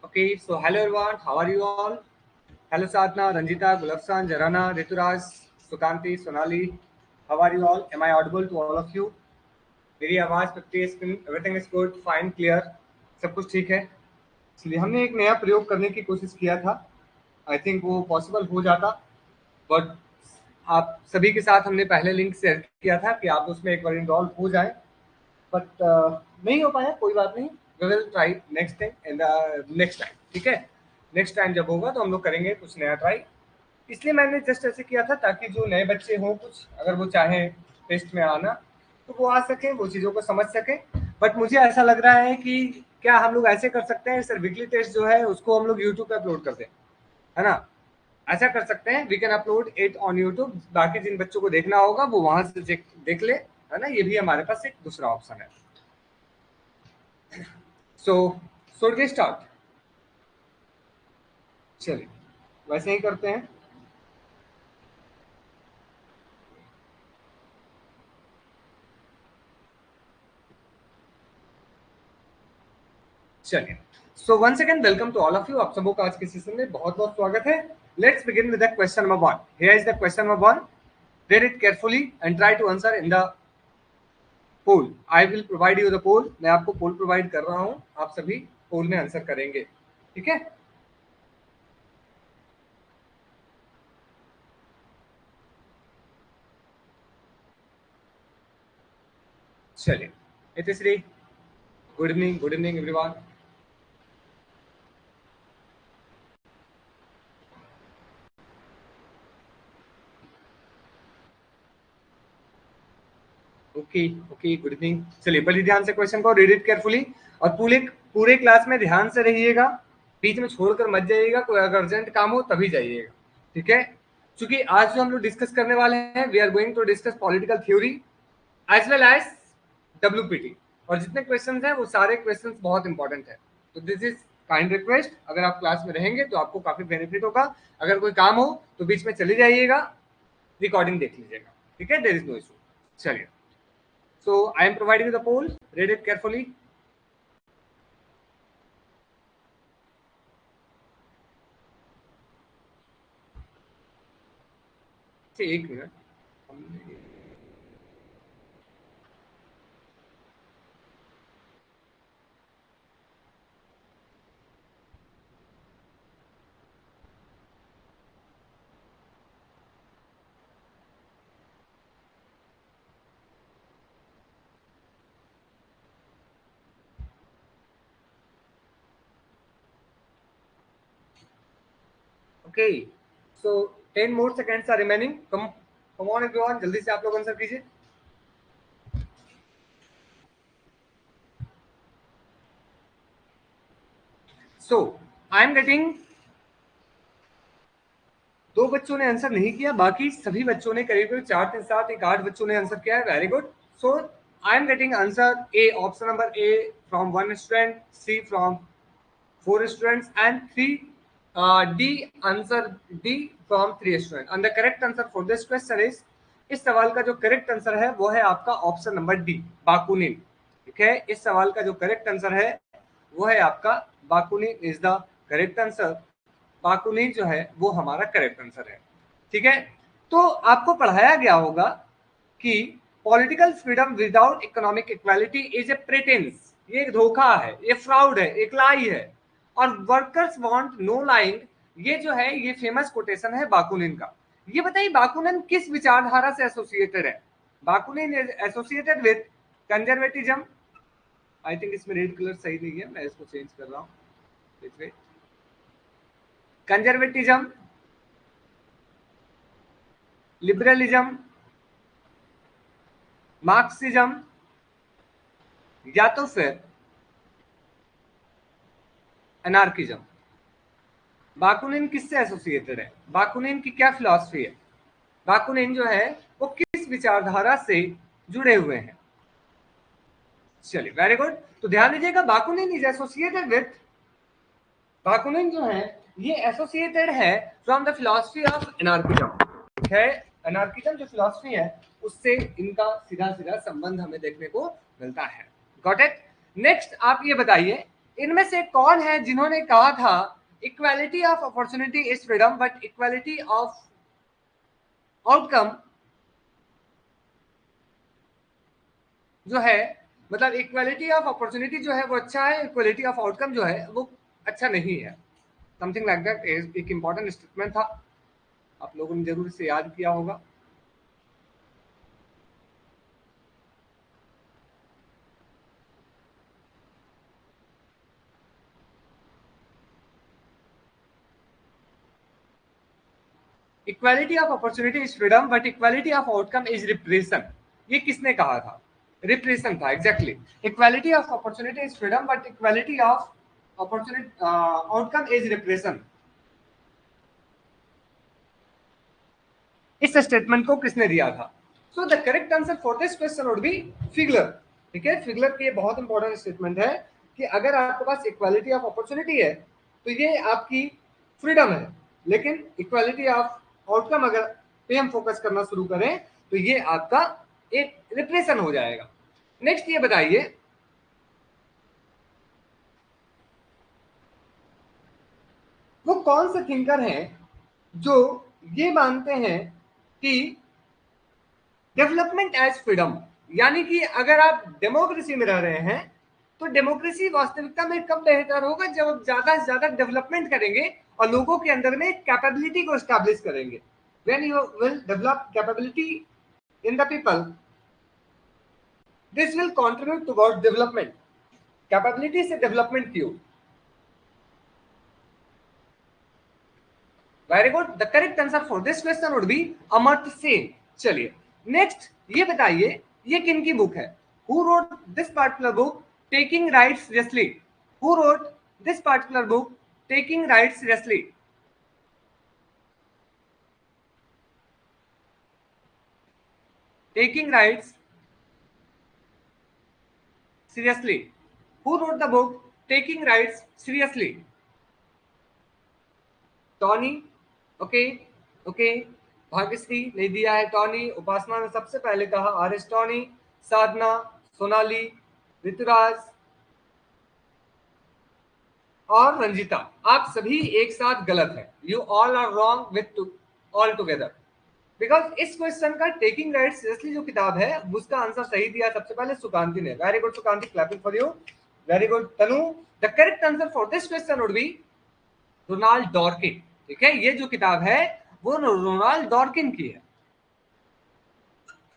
Okay, so hello everyone, how are you all? Hello Sadhna, Ranjita, Gulafsan, Jarana, Rituraj, Sukanti, Sonali. How are you all? Am I audible to all of you? मेरी आवाज 50 screen everything is good fine clear सब कुछ ठीक है। इसलिए हमने एक नया प्रयोग करने की कोशिश किया था। आई थिंक वो पॉसिबल हो जाता, बट आप सभी के साथ हमने पहले लिंक शेयर किया था कि आप उसमें एक बार इनरोल हो जाए, बट नहीं हो पाया, कोई बात नहीं। We will try next time in the next time, ठीक है। नेक्स्ट टाइम जब होगा तो हम लोग करेंगे कुछ नया ट्राई। इसलिए मैंने जस्ट ऐसे किया था ताकि जो नए बच्चे हों, कुछ अगर वो चाहें टेस्ट में आना तो वो आ सके, वो चीज़ों को समझ सके। बट मुझे ऐसा लग रहा है कि क्या हम लोग ऐसे कर सकते हैं सर, वीकली टेस्ट जो है उसको हम लोग यूट्यूब पे अपलोड कर दें, है ना। ऐसा कर सकते हैं, we can upload it on YouTube, बाकी जिन बच्चों को देखना होगा वो वहां से देख ले, है ना। ये भी हमारे पास एक दूसरा ऑप्शन है। So should we start? चलिए वैसे ही करते हैं। चलिए, so once again welcome to all of you. आप सबों का आज के सेशन में बहुत बहुत स्वागत है। Let's begin with the question number 1। Here is the question number 1। Read it carefully and try to answer in the poll. I will provide you the poll. मैं आपको पोल प्रोवाइड कर रहा हूं, आप सभी पोल में आंसर करेंगे, ठीक है। चलिए, Itishri, good evening everyone. Okay okay, good evening. चलिए बड़ी ध्यान से क्वेश्चन को रीड इट केयरफुली, और पूरे पूरे क्लास में ध्यान से रहिएगा, बीच में छोड़कर मत जाइएगा। कोई अगर अर्जेंट काम हो तभी जाइएगा, ठीक है। क्योंकि आज जो हम लोग डिस्कस करने वाले हैं, we are going to discuss political theory as well as WPT. और जितने क्वेश्चन हैं वो सारे क्वेश्चन बहुत इंपॉर्टेंट है। तो दिस इज काइंड रिक्वेस्ट, अगर आप क्लास में रहेंगे तो आपको काफी बेनिफिट होगा। अगर कोई काम हो तो बीच में चले जाइएगा, रिकॉर्डिंग देख लीजिएगा, ठीक है। There is no issue. चलिए, so I am providing the poll. Read it carefully. एक minute. Okay, so 10 more seconds are remaining. Come on everyone, जल्दी से आप लोग आंसर कीजिए। So I am getting, दो बच्चों ने आंसर नहीं किया, बाकी सभी बच्चों ने करीब करीब 4 3 7 1 8 बच्चों ने आंसर किया है। Very good. So I am getting answer A, option number A from 1 student, C from 4 students, and 3 D answer D from 3 students. And the correct answer for this question is, इस सवाल का जो correct answer है वो है आपका option number D, Bakunin, ठीक है। इस सवाल का जो करेक्ट आंसर है वो है आपका Bakunin is the correct answer. Bakunin जो है वो हमारा करेक्ट आंसर है, ठीक है। तो आपको पढ़ाया गया होगा कि political freedom without economic equality is a pretence, ये एक धोखा है, ये फ्रॉड है, एक लाई है। और वर्कर्स वांट नो लाइंग, ये जो है ये फेमस कोटेशन है बाकुनिन का। ये बताइए बाकुनिन किस विचारधारा से एसोसिएटेड है? Bakunin is associated with conservatism. I think इसमें रेड कलर सही नहीं है, मैं इसको चेंज कर रहा हूँ। कंजर्वेटिज्म, लिबरलिज्म, मार्क्सिज्म, या तो फिर एनार्किज्म। बाकुनिन किससे एसोसिएटेड है? बाकुनिन की क्या फिलॉसफी है? बाकुनिन जो है वो किस विचारधारा से जुड़े हुए हैं? चलिए वेरी गुड। तो ध्यान दीजिएगा, Bakunin is associated with, Bakunin जो है ये एसोसिएटेड है from the philosophy of anarchism, ठीक है। एनार्किज्म जो फिलॉसफी है उससे इनका सीधा सीधा संबंध हमें देखने को मिलता है। Got it. नेक्स्ट आप ये बताइए, इनमें से कौन है जिन्होंने कहा था equality of opportunity is freedom but equality of outcome जो है, मतलब इक्वालिटी ऑफ अपॉर्चुनिटी जो है वो अच्छा है, इक्वालिटी ऑफ आउटकम जो है वो अच्छा नहीं है, समथिंग लाइक दैट। एक इंपॉर्टेंट स्टेटमेंट था, आप लोगों ने जरूर इसे याद किया होगा। Equality of opportunity is freedom but equality of outcome is repression. ये किसने कहा था? रिप्रेशन था, exactly. Equality of opportunity is freedom but equality of opportunity outcome is repression. इस स्टेटमेंट को किसने दिया था? So the correct answer for this question would be Figler. ठीक है, फिगलर की बहुत इंपॉर्टेंट स्टेटमेंट है कि अगर आपके पास इक्वालिटी ऑफ अपॉर्चुनिटी है तो ये आपकी फ्रीडम है, लेकिन इक्वालिटी ऑफ आउटकम अगर पे हम फोकस करना शुरू करें तो ये आपका एक रिप्रेशन हो जाएगा। नेक्स्ट ये बताइए, वो कौन से थिंकर हैं जो ये मानते हैं कि डेवलपमेंट एज फ्रीडम, यानी कि अगर आप डेमोक्रेसी में रह रहे हैं तो डेमोक्रेसी वास्तविकता में कब बेहतर होगा? जब आप ज्यादा से ज्यादा डेवलपमेंट करेंगे और लोगों के अंदर में कैपेबिलिटी को एस्टैब्लिश करेंगे। When you will develop capability in the people, this will contribute toward development. Capability से डेवलपमेंट क्यों? Very good, the correct answer for this question would be Amartya Sen. चलिए नेक्स्ट ये बताइए, ये किन की बुक है? Who wrote this particular book taking rights seriously? Who wrote this particular book taking rights seriously? Taking rights seriously, who wrote the book taking rights seriously? Tawney, okay okay. Bhagyashree ने दिया है Tawney, Upasana ने सबसे पहले कहा R S Tawney, Sadhana, Sonali, Rituraj और रंजिता, आप सभी एक साथ गलत हैं। You all are wrong with all together, because इस क्वेश्चन का टेकिंग राइट सीरियसली जो किताब है उसका आंसर सही दिया सबसे पहले सुकांति ने। Very good Sukanti, clapping for you. Very good Tanu. The correct answer for this question would be Ronald Dworkin. ठीक है, ये जो किताब है वो रोनाल्ड डॉर्किन की है।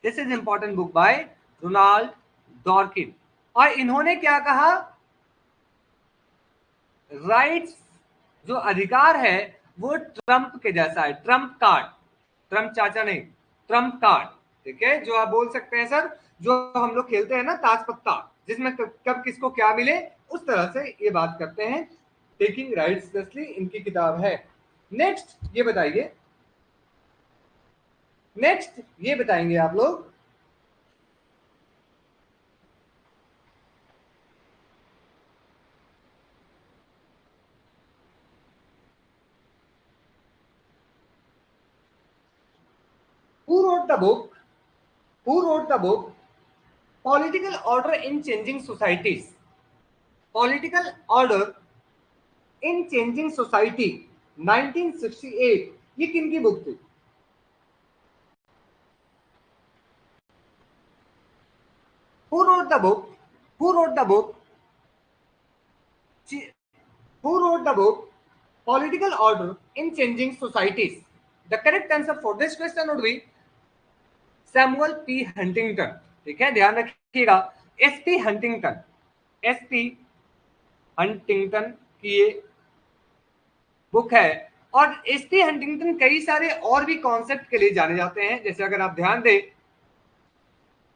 This is important book by Ronald Dworkin. और इन्होंने क्या कहा? राइट्स जो अधिकार है वो ट्रम्प के जैसा है, ट्रम्प कार्ड, ट्रम्प चाचा नहीं, ट्रम्प कार्ड। ठीक है, जो आप बोल सकते हैं सर, जो हम लोग खेलते हैं ना ताश पत्ता, जिसमें कब किसको क्या मिले, उस तरह से ये बात करते हैं। टेकिंग राइट्स सीरियसली इनकी किताब है। नेक्स्ट ये बताइए, नेक्स्ट ये बताएंगे आप लोग, who wrote the book, who wrote the book political order in changing societies? Political order in changing society 1968, ये किन की बुक थी? Who wrote the book, who wrote the book, who wrote the book political order in changing societies? The correct answer for this question would be Samuel P Huntington. ठीक है, ध्यान रखिएगा, S P Huntington, S P Huntington की ये book है। और S P Huntington कई सारे और भी कॉन्सेप्ट के लिए जाने जाते हैं, जैसे अगर आप ध्यान दें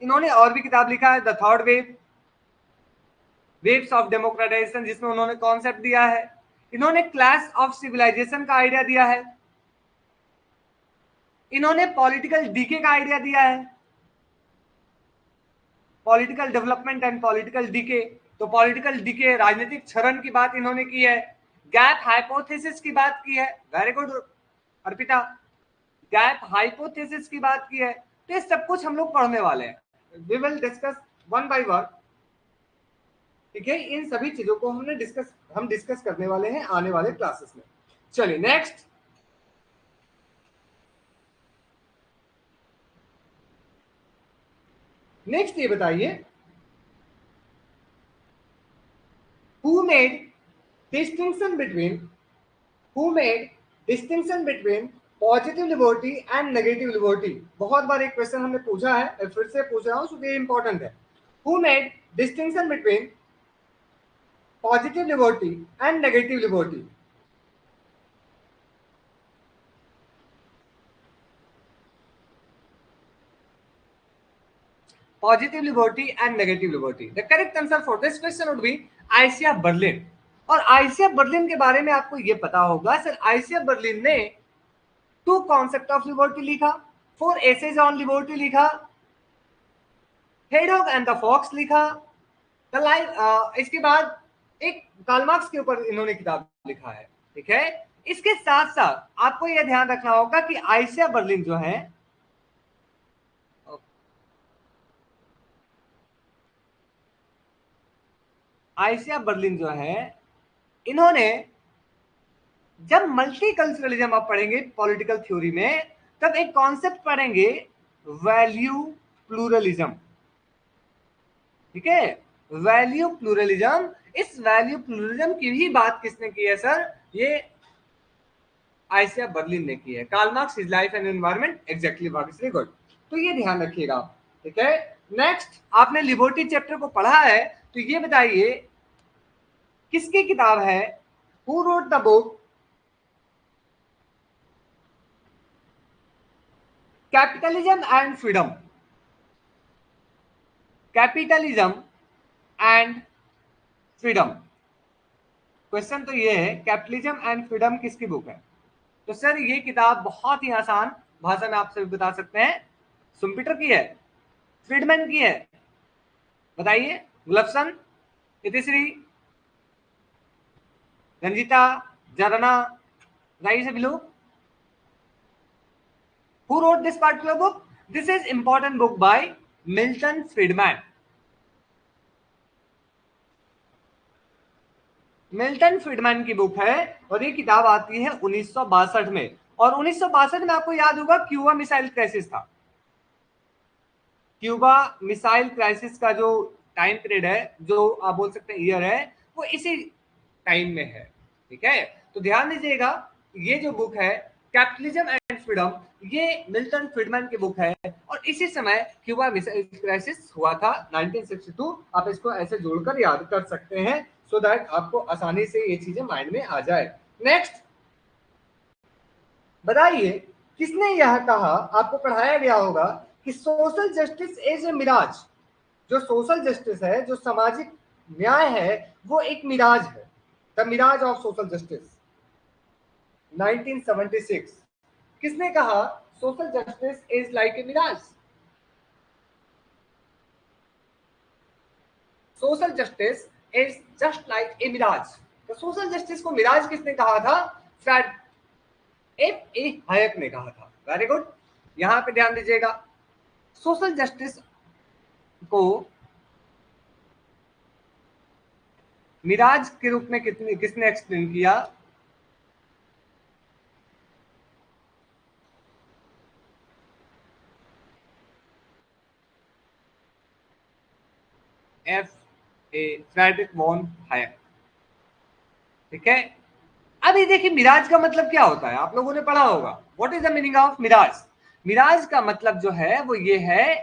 इन्होंने और भी किताब लिखा है, the third wave, waves of democratisation, जिसमें उन्होंने कॉन्सेप्ट दिया है। इन्होंने क्लास ऑफ सिविलाइजेशन का आइडिया दिया है। इन्होंने पॉलिटिकल डीके का आइडिया दिया है, political development and political decay. तो पॉलिटिकल डीके, राजनीतिक क्षरण की बात इन्होंने की है, गैप हाइपोथेसिस की बात की है। Very good Arpita, gap hypothesis की बात की है। तो ये सब कुछ हम लोग पढ़ने वाले हैं, we will discuss one by one ठीक है, इन सभी चीजों को हम डिस्कस करने वाले हैं आने वाले क्लासेस में। चलिए नेक्स्ट, ये बताइए, who made distinction between positive liberty and negative liberty. बहुत बार एक क्वेश्चन हमने पूछा है, मैं फिर से पूछ रहा हूं क्योंकि ये इंपॉर्टेंट है। Who made distinction between positive liberty and negative liberty? Positive liberty and negative liberty. The correct answer for this question would be Isaiah Berlin. और आइसिया बर्लिन के बारे में आपको ये पता होगा सर, आइसिया बर्लिन ने टू कॉन्सेप्ट ऑफ लिबर्टी लिखा, फोर एसेज ऑन लिबर्टी लिखा, हेडॉग एंड द फॉक्स लिखा, इसके बाद एक कार्ल मार्क्स के ऊपर इन्होंने किताब लिखा है। ठीक है, इसके साथ साथ आपको यह ध्यान रखना होगा कि आइसिया बर्लिन जो है, आइसिया बर्लिन जो है, इन्होंने जब मल्टीकल्चरलिज्म आप पढ़ेंगे पॉलिटिकल थ्योरी में, तब एक कॉन्सेप्ट पढ़ेंगे वैल्यू प्लूरलिज्म। ठीक है, वैल्यू प्लूरलिज्म। इस वैल्यू प्लूरलिज्म की भी बात किसने की है सर? ये आइसिया बर्लिन ने की है। Karl Marx, his life and environment, exactly very good. तो ये ध्यान रखिएगा। ठीक है, नेक्स्ट, आपने लिबर्टी चैप्टर को पढ़ा है, तो ये बताइए किसकी किताब है, who wrote the book capitalism and freedom? Capitalism and freedom. Question तो ये है, कैपिटलिज्म एंड फ्रीडम किसकी बुक है? तो सर ये किताब बहुत ही आसान भाषा में आपसे बता सकते हैं, सुम्पीटर की है, फ्रीडमैन की है, बताइए, गुलफसन, इतिश्री, रंजीता, जरना, बताइए सभी लोग। Who wrote this particular book? This is important book by Milton Friedman. Milton Friedman की बुक है और ये किताब आती है 1962 में। और 1962 में आपको याद होगा क्यूबा मिसाइल क्राइसिस था। क्यूबा मिसाइल क्राइसिस का जो टाइम पीरियड है, जो आप बोल सकते हैं ईयर है, वो इसी टाइम में है। ठीक है, तो ध्यान दीजिएगा, ये जो बुक है कैपिटलिज्म एंड फ्रीडम, ये मिल्टन फ्रीडमैन की बुक है और इसी समय क्यूबा मिसाइल क्राइसिस हुआ था 1962। आप इसको ऐसे जोड़कर याद कर सकते हैं सो दैट आपको आसानी से ये चीजें माइंड में आ जाए। नेक्स्ट बताइए, किसने यह कहा, आपको पढ़ाया गया होगा कि social justice is a mirage? जो सोशल जस्टिस है, जो सामाजिक न्याय है, वो एक मिराज है। The mirage of social justice, 1976। किसने कहा social justice is like a mirage? Social justice is just like a mirage. तो सोशल जस्टिस को मिराज किसने कहा था? फ्रैड एफ ए हायक ने कहा था। वेरी गुड, यहां पे ध्यान दीजिएगा, सोशल जस्टिस को मिराज के रूप में किसने एक्सप्लेन किया? F A Friedrich von Hayek. ठीक है, अब ये देखिए मिराज का मतलब क्या होता है, आप लोगों ने पढ़ा होगा। What is the meaning of mirage? Mirage का मतलब जो है वो ये है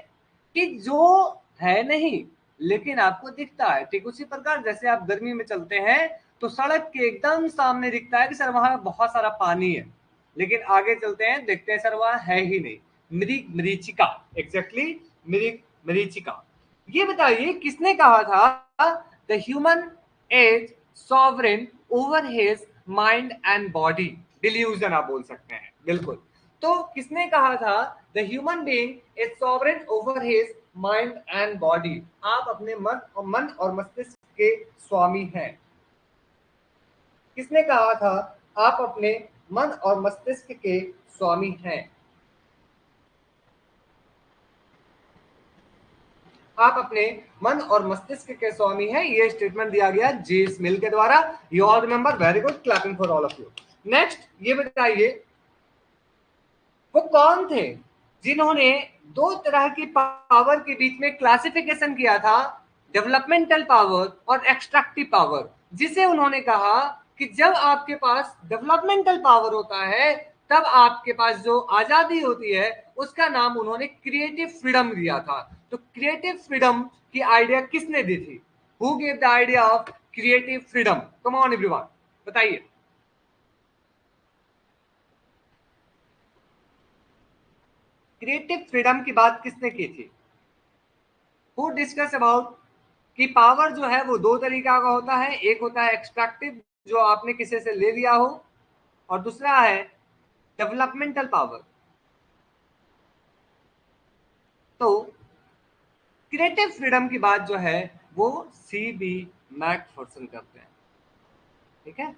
कि जो है नहीं लेकिन आपको दिखता है। ठीक उसी प्रकार जैसे आप गर्मी में चलते हैं तो सड़क के एकदम सामने दिखता है कि सर वहां बहुत सारा पानी है, लेकिन आगे चलते हैं देखते हैं सर वहां है ही नहीं। मरीचिका, एग्जैक्टली, मरीचिका। ये बताइए किसने कहा था the human as sovereign over his mind and body? Delusion आप बोल सकते हैं, बिल्कुल। तो किसने कहा था the human being is sovereign over his mind and body? आप अपने मन और मस्तिष्क के स्वामी हैं। किसने कहा था आप अपने मन और मस्तिष्क के स्वामी हैं? आप अपने मन और मस्तिष्क के स्वामी हैं, ये स्टेटमेंट दिया गया जे स्मिल के द्वारा। You all remember, very good, clapping for all of you. Next ये बताइए वो कौन थे जिन्होंने दो तरह की पावर के बीच में क्लासिफिकेशन किया था, डेवलपमेंटल पावर और एक्सट्रैक्टिव पावर, जिसे उन्होंने कहा कि जब आपके पास डेवलपमेंटल पावर होता है तब आपके पास जो आजादी होती है उसका नाम उन्होंने क्रिएटिव फ्रीडम दिया था। तो क्रिएटिव फ्रीडम की आइडिया किसने दी थी? Who gave the idea of creative freedom? Come on everyone, बताइए। क्रिएटिव फ्रीडम की बात किसने की थी? हु डिस्कस अबाउट कि पावर जो है वो दो तरीका का होता है, एक होता है एक्सट्रैक्टिव जो आपने किसी से ले लिया हो, और दूसरा है डेवलपमेंटल पावर। तो क्रिएटिव फ्रीडम की बात जो है वो सीबी मैकफर्सन करते हैं, ठीक है,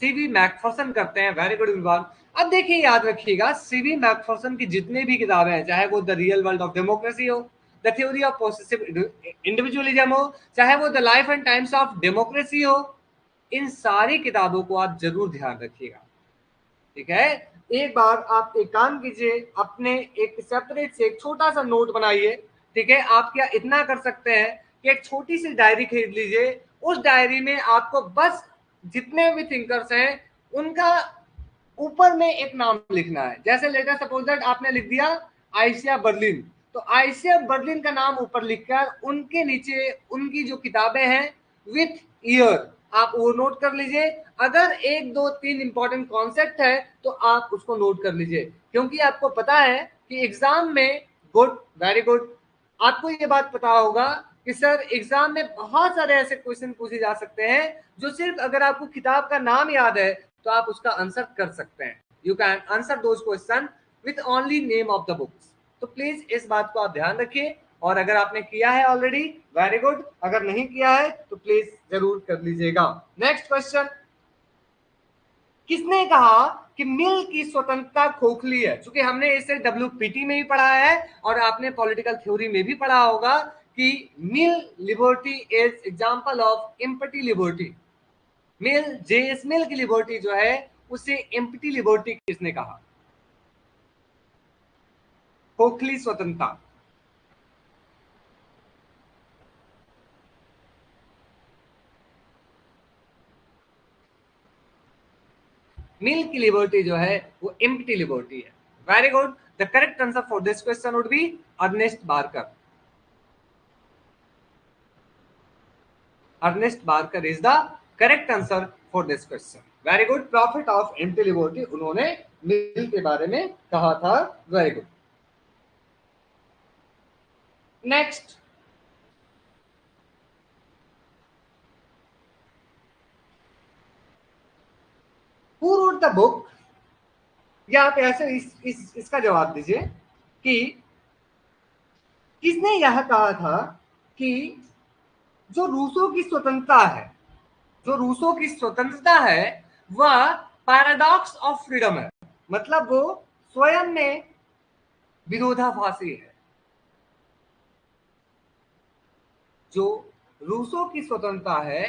सीबी मैकफर्सन करते हैं। Very good everyone. अब देखिए, याद रखिएगा, सीबी मैकफर्सन की जितने भी किताबें हैं, चाहे वो the real world of democracy हो, the theory of possessive individualism हो, चाहे वो the life and times of democracy हो, इन सारी किताबों को आप जरूर ध्यान रखिएगा, ठीक है। एक बार आप एक काम कीजिए, अपने एक सेपरेट से एक छोटा सा नोट बनाइए, ठीक है। आप क्या इतना कर सकते हैं कि एक छोटी सी डायरी खरीद लीजिए, उस डायरी में आपको बस जितने भी थिंकर्स हैं उनका ऊपर में एक नाम लिखना है। जैसे लेटर सपोज दैट आपने लिख दिया आइसिया बर्लिन, तो आइसिया बर्लिन का नाम ऊपर लिखकर उनके नीचे उनकी जो किताबें हैं विथ ईयर आप वो नोट कर लीजिए। अगर एक दो तीन इंपॉर्टेंट कॉन्सेप्ट है तो आप उसको नोट कर लीजिए, क्योंकि आपको पता है कि एग्जाम में, गुड, वेरी गुड, आपको ये बात पता होगा कि सर एग्जाम में बहुत सारे ऐसे क्वेश्चन पूछे जा सकते हैं जो सिर्फ अगर आपको किताब का नाम याद है तो आप उसका आंसर कर सकते हैं। You can answer those question with only name of the books. तो प्लीज इस बात को आप ध्यान रखिए, और अगर आपने किया है ऑलरेडी, वेरी गुड, अगर नहीं किया है तो प्लीज जरूर कर लीजिएगा। नेक्स्ट क्वेश्चन, किसने कहा कि मिल की स्वतंत्रता खोखली है? क्योंकि हमने इसे डब्ल्यूपीटी में भी पढ़ा है और आपने पॉलिटिकल थ्योरी में भी पढ़ा होगा कि Mill liberty is example of empty liberty. Mill, JS Mill की लिबर्टी जो है उसे एम्पटी लिबर्टी किसने कहा? खोखली स्वतंत्रता। मिल की लिबर्टी जो है वो एम्पटी लिबर्टी है। Very good, the correct answer for this question would be Ernest Barker. Ernest Barker is the correct answer for this question. Very good, prophet of empty liberty उन्होंने मिल के बारे में कहा था। वेरी गुड। Next, who wrote the book, या आप ऐसे इसका जवाब दीजिए कि किसने यह कहा था कि जो रूसों की स्वतंत्रता है, जो रूसों की स्वतंत्रता है वह पैराडॉक्स ऑफ फ्रीडम है, मतलब वो स्वयं में विरोधाभासी है। जो रूसों की स्वतंत्रता है,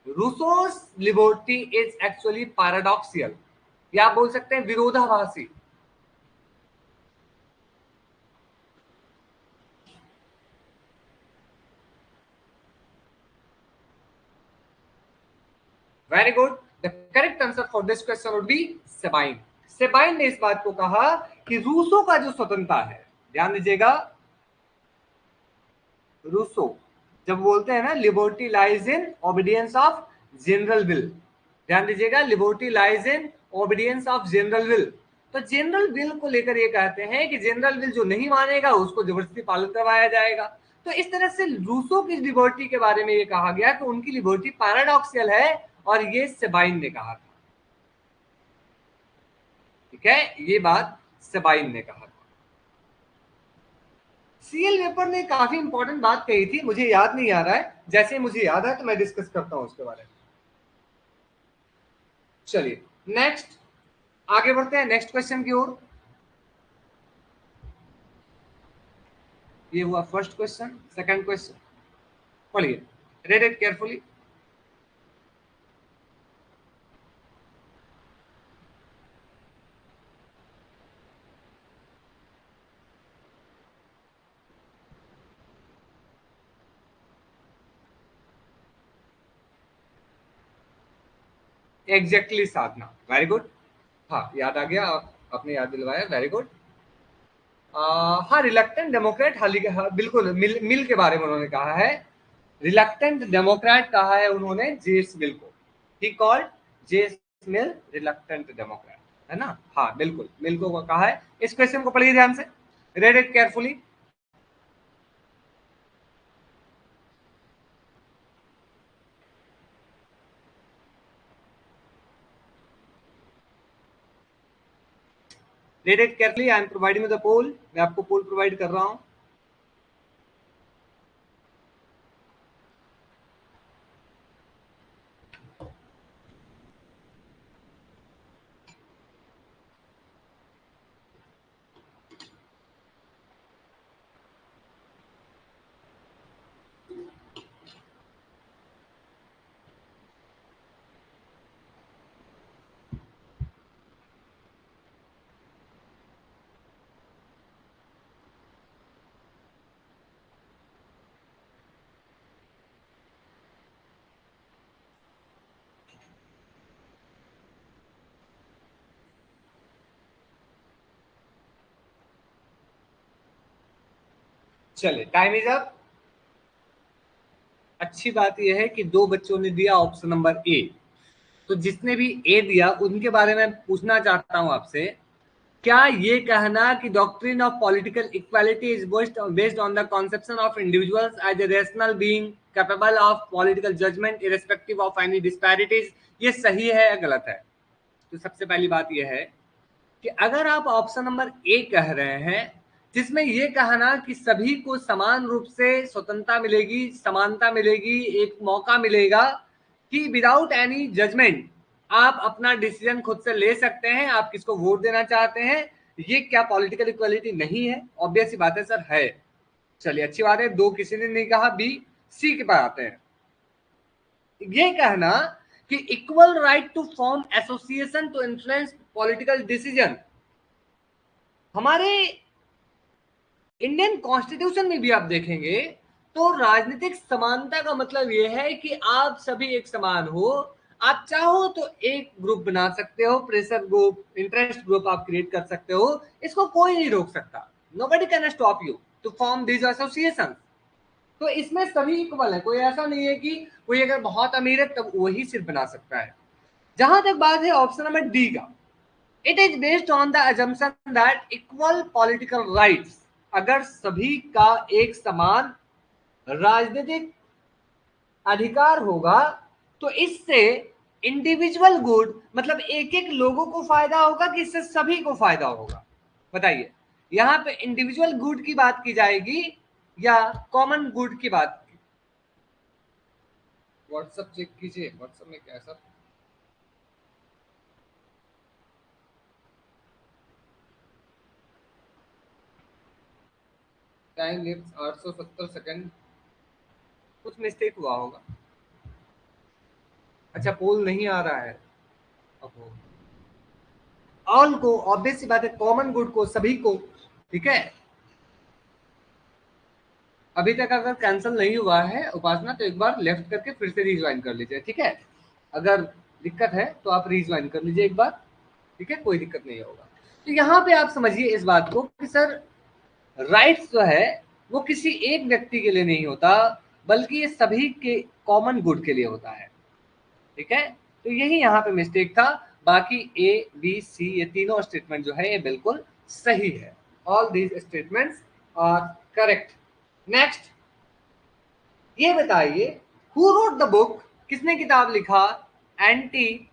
रूसोस लिबर्टी इज एक्चुअली पैराडॉक्सियल, या आप बोल सकते हैं विरोधाभासी। Very good, the correct answer for this question would B Sabine. Sabine ने इस बात को कहा कि रूसों का जो स्वतंत्रता है, ध्यान दीजिएगा, रूसो जब बोलते हैं ना liberty lies in obedience of general will, ध्यान दीजिएगा, liberty lies in obedience of general will. तो जनरल विल को लेकर ये कहते हैं कि जनरल विल जो नहीं मानेगा उसको जबरदस्ती पालन करवाया जाएगा। तो इस तरह से रूसो की लिबर्टी के बारे में ये कहा गया कि उनकी लिबर्टी पैराडॉक्सियल है, और ये सेबाइन ने कहा था, ठीक है, ये बात सेबाइन ने कहा था। सीएल वेपर ने काफी इंपॉर्टेंट बात कही थी, मुझे याद नहीं आ रहा है, जैसे मुझे याद है तो मैं डिस्कस करता हूं उसके बारे में। चलिए नेक्स्ट, आगे बढ़ते हैं नेक्स्ट क्वेश्चन की ओर। ये हुआ फर्स्ट क्वेश्चन। सेकंड क्वेश्चन पढ़िए, read it carefully. Exactly Sadhana, very good. हाँ याद आ गया, आपने याद दिलवाया, वेरी गुड। हाँ रिलक्टेंट डेमोक्रेट, हाँ, बिल्कुल मिल के बारे में उन्होंने कहा है। रिलक्टेंट डेमोक्रेट कहा है उन्होंने जेम्स मिल को। He called James mill reluctant Democrat, है ना। हाँ बिल्कुल मिल को कहा है। इस क्वेश्चन को पढ़िए ध्यान से, read it carefully. Read it carefully, I am providing the poll, मैं आपको पोल प्रोवाइड कर रहा हूं। चलिए टाइम इज अप। अच्छी बात यह है कि दो बच्चों ने दिया ऑप्शन नंबर ए, तो जिसने भी ए दिया उनके बारे में पूछना चाहता हूं आपसे, क्या ये कहना कि doctrine of political equality is based on the conception of individuals as a rational being capable of political judgment irrespective of any disparities, ये सही है या गलत है? तो सबसे पहली बात यह है कि अगर आप ऑप्शन नंबर ए कह रहे हैं जिसमें यह कहना कि सभी को समान रूप से स्वतंत्रता मिलेगी, समानता मिलेगी, एक मौका मिलेगा कि विदाउट एनी जजमेंट आप अपना डिसीजन खुद से ले सकते हैं, आप किसको वोट देना चाहते हैं, ये क्या पॉलिटिकल इक्वालिटी नहीं है? ऑब्वियस सी बात है सर, है। चलिए अच्छी बात है, दो किसी ने नहीं कहा, बी। सी के पास आते हैं। ये कहना कि equal right to form association to influence political decision, हमारे इंडियन कॉन्स्टिट्यूशन में भी आप देखेंगे तो राजनीतिक समानता का मतलब यह है कि आप सभी एक समान हो। आप चाहो तो एक ग्रुप बना सकते हो, प्रेशर ग्रुप, इंटरेस्ट ग्रुप आप क्रिएट कर सकते हो, इसको कोई नहीं रोक सकता। Nobody can stop you to form this association. तो इसमें सभी इक्वल है, कोई ऐसा नहीं है कि कोई अगर बहुत अमीर है तब वही सिर्फ बना सकता है। जहां तक बात है ऑप्शन नंबर डी का, it is based on the assumption that equal political rights, अगर सभी का एक समान राजनीतिक अधिकार होगा तो इससे इंडिविजुअल गुड, मतलब एक एक लोगों को फायदा होगा कि इससे सभी को फायदा होगा? बताइए, यहां पे इंडिविजुअल गुड की बात की जाएगी या कॉमन गुड की बात? व्हाट्सएप चेक कीजिए, व्हाट्सएप में क्या सर? टाइम लिप्स 870 सेकंड, कुछ मिस्टेक हुआ होगा। अच्छा पोल नहीं आ रहा है। अब ऑल को, ऑब्वियस सी बात है, कॉमन गुड को, सभी को, ठीक है। अभी तक अगर कैंसिल नहीं हुआ है उपासना तो एक बार लेफ्ट करके फिर से रीज्वाइन कर लीजिए, ठीक है। अगर दिक्कत है तो आप रीज्वाइन कर लीजिए एक बार, ठीक है, कोई दिक्कत नहीं होगा। तो यहाँ पे आप समझिए इस बात को कि सर राइट्स जो है वो किसी एक व्यक्ति के लिए नहीं होता, बल्कि ये सभी के कॉमन गुड के लिए होता है, ठीक है। तो यही यहाँ पे मिस्टेक था। बाकी ए बी सी ये तीनों स्टेटमेंट जो है ये बिल्कुल सही है। All these statements are correct. Next, ये बताइए, हु रोट द बुक, किसने किताब लिखा anti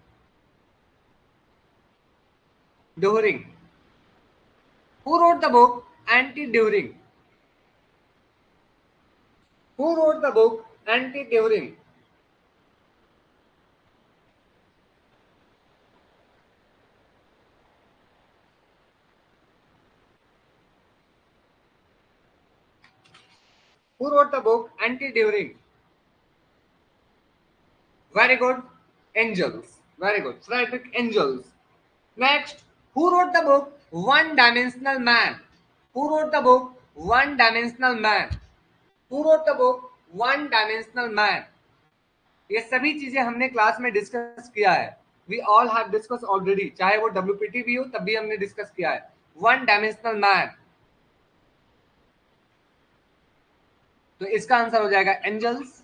Duhring? Who wrote the book anti Duhring? Who wrote the book anti Duhring? Who wrote the book Anti-During? Very good. Engels. Very good. Friedrich Engels. Next, who wrote the book One Dimensional Man? Who wrote the book One Dimensional Man? Who wrote the book One Dimensional Man? ये सभी चीजें हमने class में discuss किया है. We all have discuss already, चाहे वो WPT भी हो तब भी हमने डिस्कस किया है. वन डायमेंशनल मैन, तो इसका आंसर हो जाएगा Engels.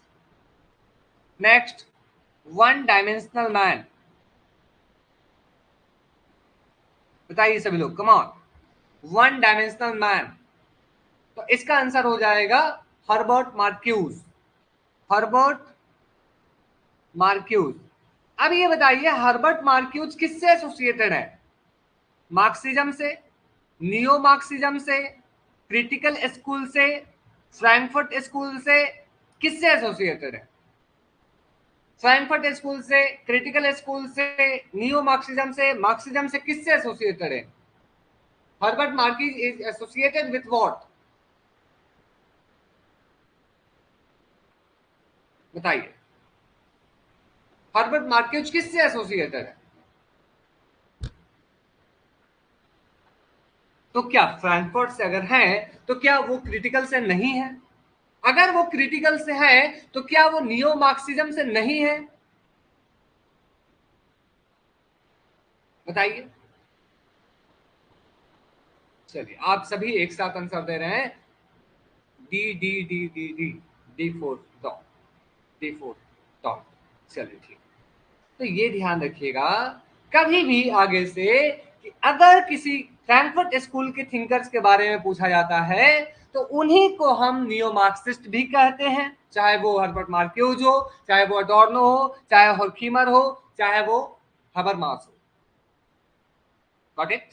Next, one dimensional man, बताइए सभी लोग, come on. One dimensional man, तो इसका आंसर हो जाएगा हर्बर्ट मार्क्यूज. Herbert Marquess. अब ये बताइए हर्बर्ट मार्क्यूज किससे एसोसिएटेड है? मार्क्सिज्म से, नियो मार्क्सिज्म से, क्रिटिकल स्कूल से, फ्रैंकफर्ट स्कूल से, किससे एसोसिएटेड है? फ्रैंकफर्ट स्कूल से, क्रिटिकल स्कूल से, नियो मार्क्सिज्म से किससे एसोसिएटेड है? Herbert Marquess is associated with what? बताइए, हर्बर्ट मार्क्यूज किससे एसोसिएटेड है? तो क्या फ्रैंकफर्ट से अगर है तो क्या वो क्रिटिकल से नहीं है? अगर वो क्रिटिकल से है तो क्या वो नियो मार्क्सिज्म से नहीं है? बताइए. चलिए, आप सभी एक साथ आंसर दे रहे हैं. D D D D D D four dot, D four dot. चलिए ठीक. तो ये ध्यान रखिएगा कभी भी आगे से कि अगर किसी फ्रैंकफर्ट स्कूल के थिंकर्स के बारे में पूछा जाता है तो उन्हीं को हम नियो मार्क्सिस्ट भी कहते हैं, चाहे वो हर्बर्ट मार्क्यूज हो, चाहे वो अडोर्नो हो, चाहे हॉर्खीमर हो, चाहे वो हबरमास हो. Got it?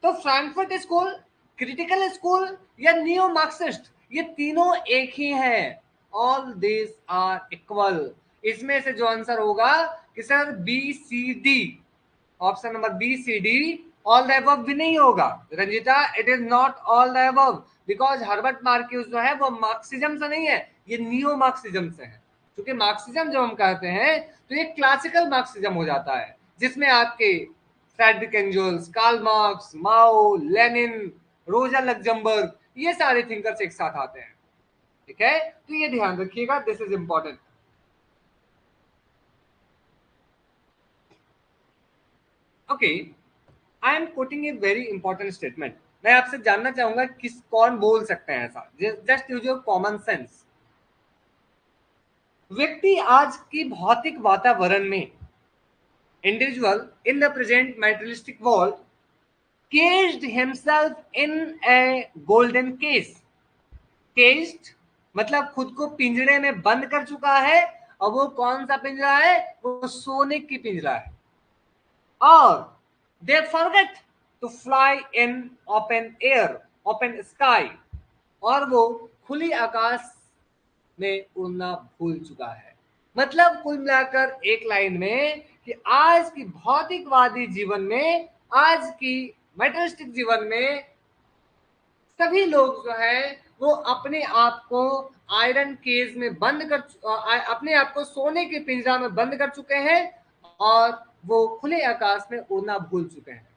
तो फ्रैंकफर्ट स्कूल, क्रिटिकल स्कूल या नियो मार्क्सिस्ट, ये तीनों एक ही हैं. All this are equal. इसमें से जो आंसर होगा कि sir B C D, option number B C D, all the above भी नहीं होगा. Ranjita, it is not all the above, because Herbert Marcuse जो है वो मार्क्सिज्म से नहीं है, ये नियो मार्क्सिज्म से है. क्योंकि मार्क्सिज्म जब हम कहते हैं तो ये क्लासिकल मार्क्सिज्म हो जाता है, जिसमें आपके फ्रेडरिक एंजल्स, कार्ल मार्क्स, माओ, लेनिन, रोजा लग्जमबर्ग, ये सारे थिंकर्स एक साथ आते हैं. ठीक है, तो ये ध्यान रखिएगा, this is important. Okay, I am quoting a very important statement. मैं आपसे जानना चाहूंगा किस कौन बोल सकते हैं ऐसा, just use your common sense. व्यक्ति आज की भौतिक वातावरण में, individual in the present materialistic world, caged himself in a golden case. caged मतलब खुद को पिंजरे में बंद कर चुका है, और वो कौन सा पिंजरा है? वो सोने की पिंजरा है. और they forget to fly in open air, open sky, और वो खुली आकाश में उड़ना भूल चुका है. मतलब कुल मिलाकर एक लाइन में कि आज की भौतिकवादी जीवन में, आज की मेटेरियलिस्टिक जीवन में सभी लोग जो है वो अपने आप को आयरन केज में बंद कर, अपने आप को सोने के पिंजरा में बंद कर चुके हैं, और वो खुले आकाश में उड़ना भूल चुके हैं.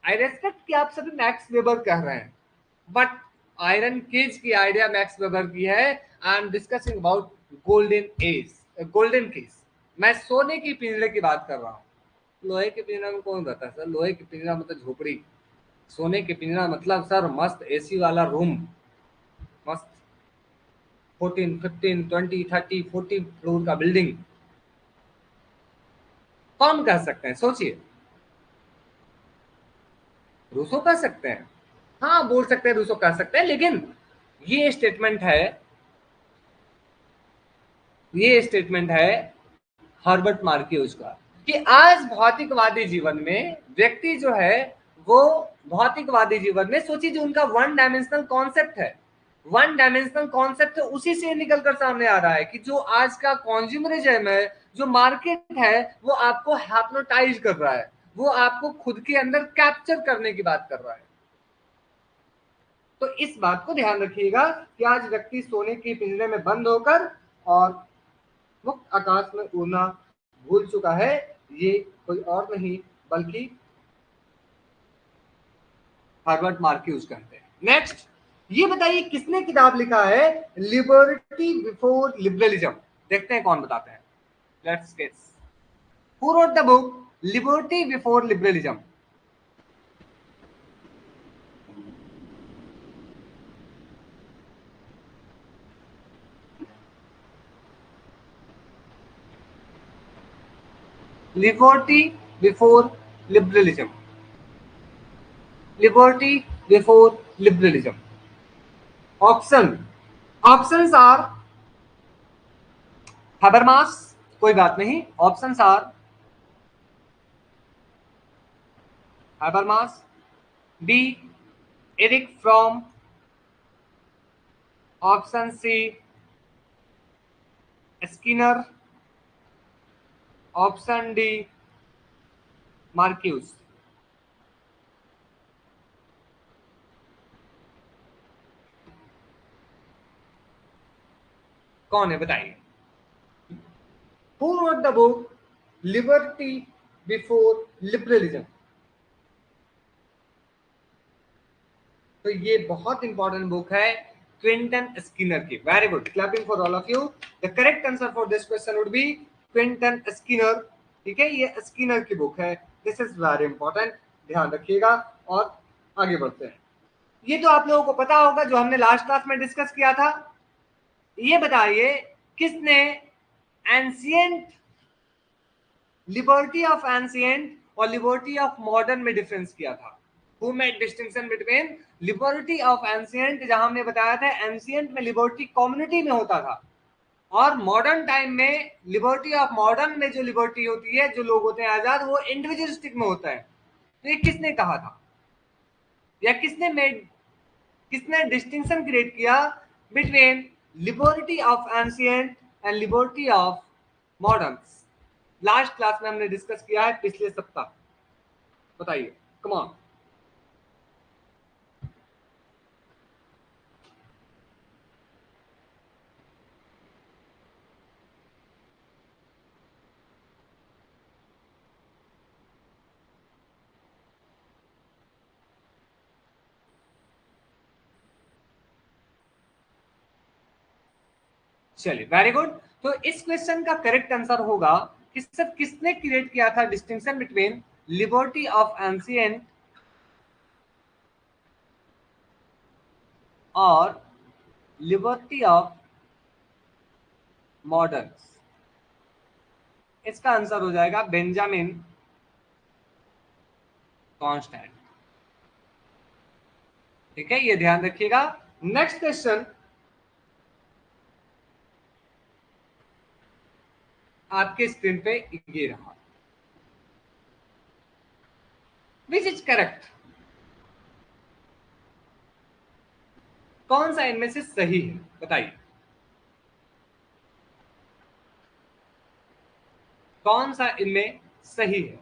आई रेस्पेक्ट कि आप सभी मैक्स वेबर कह रहे हैं, बट आयरन केज की आइडिया मैक्स वेबर की है. I am discussing about golden age, golden cage. मैं सोने की पिंजरे की बात कर रहा हूँ. लोहे के पिंजरा में कौन रहता है सर? लोहे के पिंजरा मतलब झोपड़ी. सोने के पिंजरा मतलब सर मस्त एसी वाला रूम, मस्त 14, 15, 20, 30, 40 फ्लोर का बिल्डिंग. कौन कह सकते हैं? सोचिए. रूसो कह सकते हैं, हाँ बोल सकते हैं, रूसो कह सकते हैं. लेकिन ये स्टेटमेंट है, ये स्टेटमेंट है हर्बर्ट मार्क्यूज का, कि आज भौतिकवादी जीवन में व्यक्ति जो है वो भौतिकवादी जीवन में, सोचिए जो उनका वन डायमेंशनल कॉन्सेप्ट है, वन डायमेंशनल कॉन्सेप्ट है, उसी से निकलकर सामने आ रहा है कि जो आज का कॉन्ज्यूमरिज्म है, जो मार्केट है, वो आपको हैप्नोटाइज कर रहा है, वो आपको खुद के अंदर कैप्चर करने की बात कर रहा है. तो इस बात को ध्यान रखिएगा कि आज व्यक्ति सोने के पिंजरे में बंद होकर और मुक्त आकाश में उड़ना भूल चुका है। ये कोई और नहीं बल्कि हार्वर्ड मार्क्यूज कहते हैं। नेक्स्ट, ये बताइए किसने किताब लिखा है लिबर्टी बिफोर लिबरलिज्म? देखते हैं कौन बताते हैं। Let's guess, who wrote the book liberty before liberalism? Liberty before liberalism, liberty before liberalism. Options are Habermas, कोई बात नहीं, options are Habermas, B Erich Fromm, option C Skinner, option D Marcuse. कौन है बताइए? Who wrote the book Liberty Before Liberalism? तो ये बहुत important book है क्विंटन स्किनर की। Very good, clapping for all of you. The correct answer for this question would B Quinton Skinner. ठीक है, ये स्किनर की बुक है। दिस इज वेरी इंपॉर्टेंट, ध्यान रखिएगा। और आगे बढ़ते हैं। ये तो आप लोगों को पता होगा जो हमने लास्ट क्लास में डिस्कस किया था। ये बताइए किसने एंशिएंट लिबर्टी ऑफ एंशिएंट और लिबर्टी ऑफ मॉडर्न में डिफरेंस किया था? Who made distinction between liberty of ancient, जहां हमने बताया था एंशिएंट में लिबर्टी कम्युनिटी में होता था, और मॉडर्न टाइम में लिबर्टी ऑफ मॉडर्न में जो लिबर्टी होती है, जो लोग होते हैं आजाद, वो इंडिविजुअलिस्टिक में होता है। तो ये किसने कहा था, या किसने डिस्टिंक्शन क्रिएट किया between liberty of ancient and liberty of modern? Last class में हमने डिस्कस किया है पिछले सप्ताह, बताइए, कम ऑन। चलिए, वेरी गुड। तो इस क्वेश्चन का करेक्ट आंसर होगा कि सर किसने क्रिएट किया था distinction between liberty of ancient और लिबर्टी ऑफ मॉडर्न? इसका आंसर हो जाएगा बेंजामिन कॉन्स्टेंट। ठीक है, ये ध्यान रखिएगा। नेक्स्ट क्वेश्चन आपके स्क्रीन पे ये रहा। Which is correct? कौन सा इनमें से सही है बताइए? कौन सा इनमें सही है?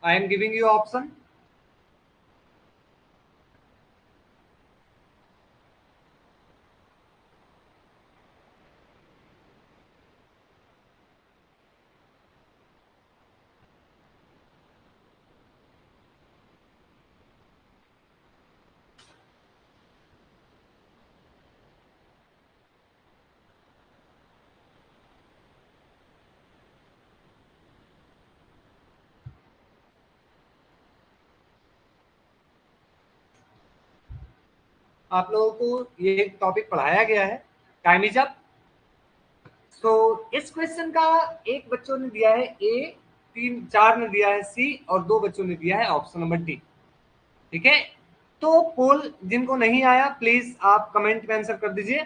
I am giving you option. आप लोगों को ये टॉपिक पढ़ाया गया है, टाइम इज अप। सो इस क्वेश्चन का एक बच्चों ने दिया है ए, 3-4 ने दिया है सी, और 2 बच्चों ने दिया है ऑप्शन नंबर डी। ठीक है, तो पोल जिनको नहीं आया प्लीज आप कमेंट में आंसर कर दीजिए।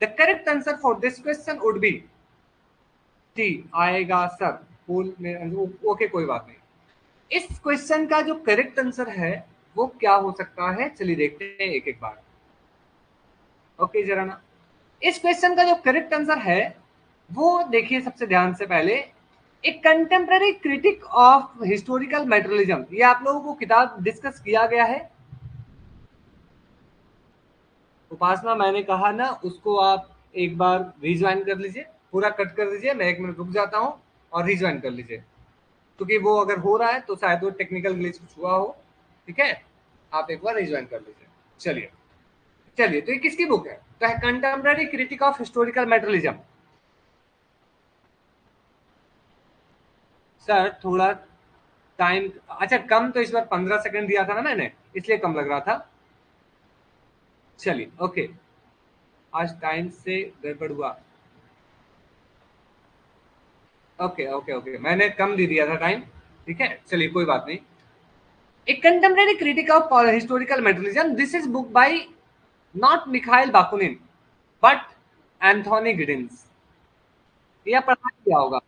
The correct answer for this question would B D आएगा सर। पोल में, ओके कोई बात नहीं। इस क्वेश्चन का जो करेक्ट आंसर है वो क्या हो सकता है, चलिए देखते हैं एक एक बार। ओके जरा ना, इस क्वेश्चन का जो करेक्ट आंसर है वो देखिए सबसे ध्यान से पहले, एक contemporary critique of historical materialism, ये आप लोगों को किताब डिस्कस किया गया है। उपासना मैंने कहा ना, उसको आप एक बार रिज्वाइन कर लीजिए, पूरा कट कर दीजिए, मैं 1 मिनट रुक जाता हूँ और रिज्वाइन कर लीजिए, क्योंकि वो अगर हो रहा है तो शायद वो टेक्निकल ग्लिच कुछ हुआ हो। ठीक है, आप एक बार रिज्वाइन कर लीजिए। चलिए चलिए, तो ये किसकी बुक है, तो है contemporary critique of historical materialism. Sir थोड़ा टाइम, अच्छा कम, तो इस बार 15 सेकंड दिया था ना मैंने, इसलिए कम लग रहा था। चलिए ओके, आज टाइम से गड़बड़ हुआ। ओके ओके ओके, मैंने कम दे दिया था टाइम। ठीक है, चलिए कोई बात नहीं। A contemporary critic of historical materialism. This is book by not Mikhail Bakunin, but Anthony Giddens. यह पढ़ा किया होगा।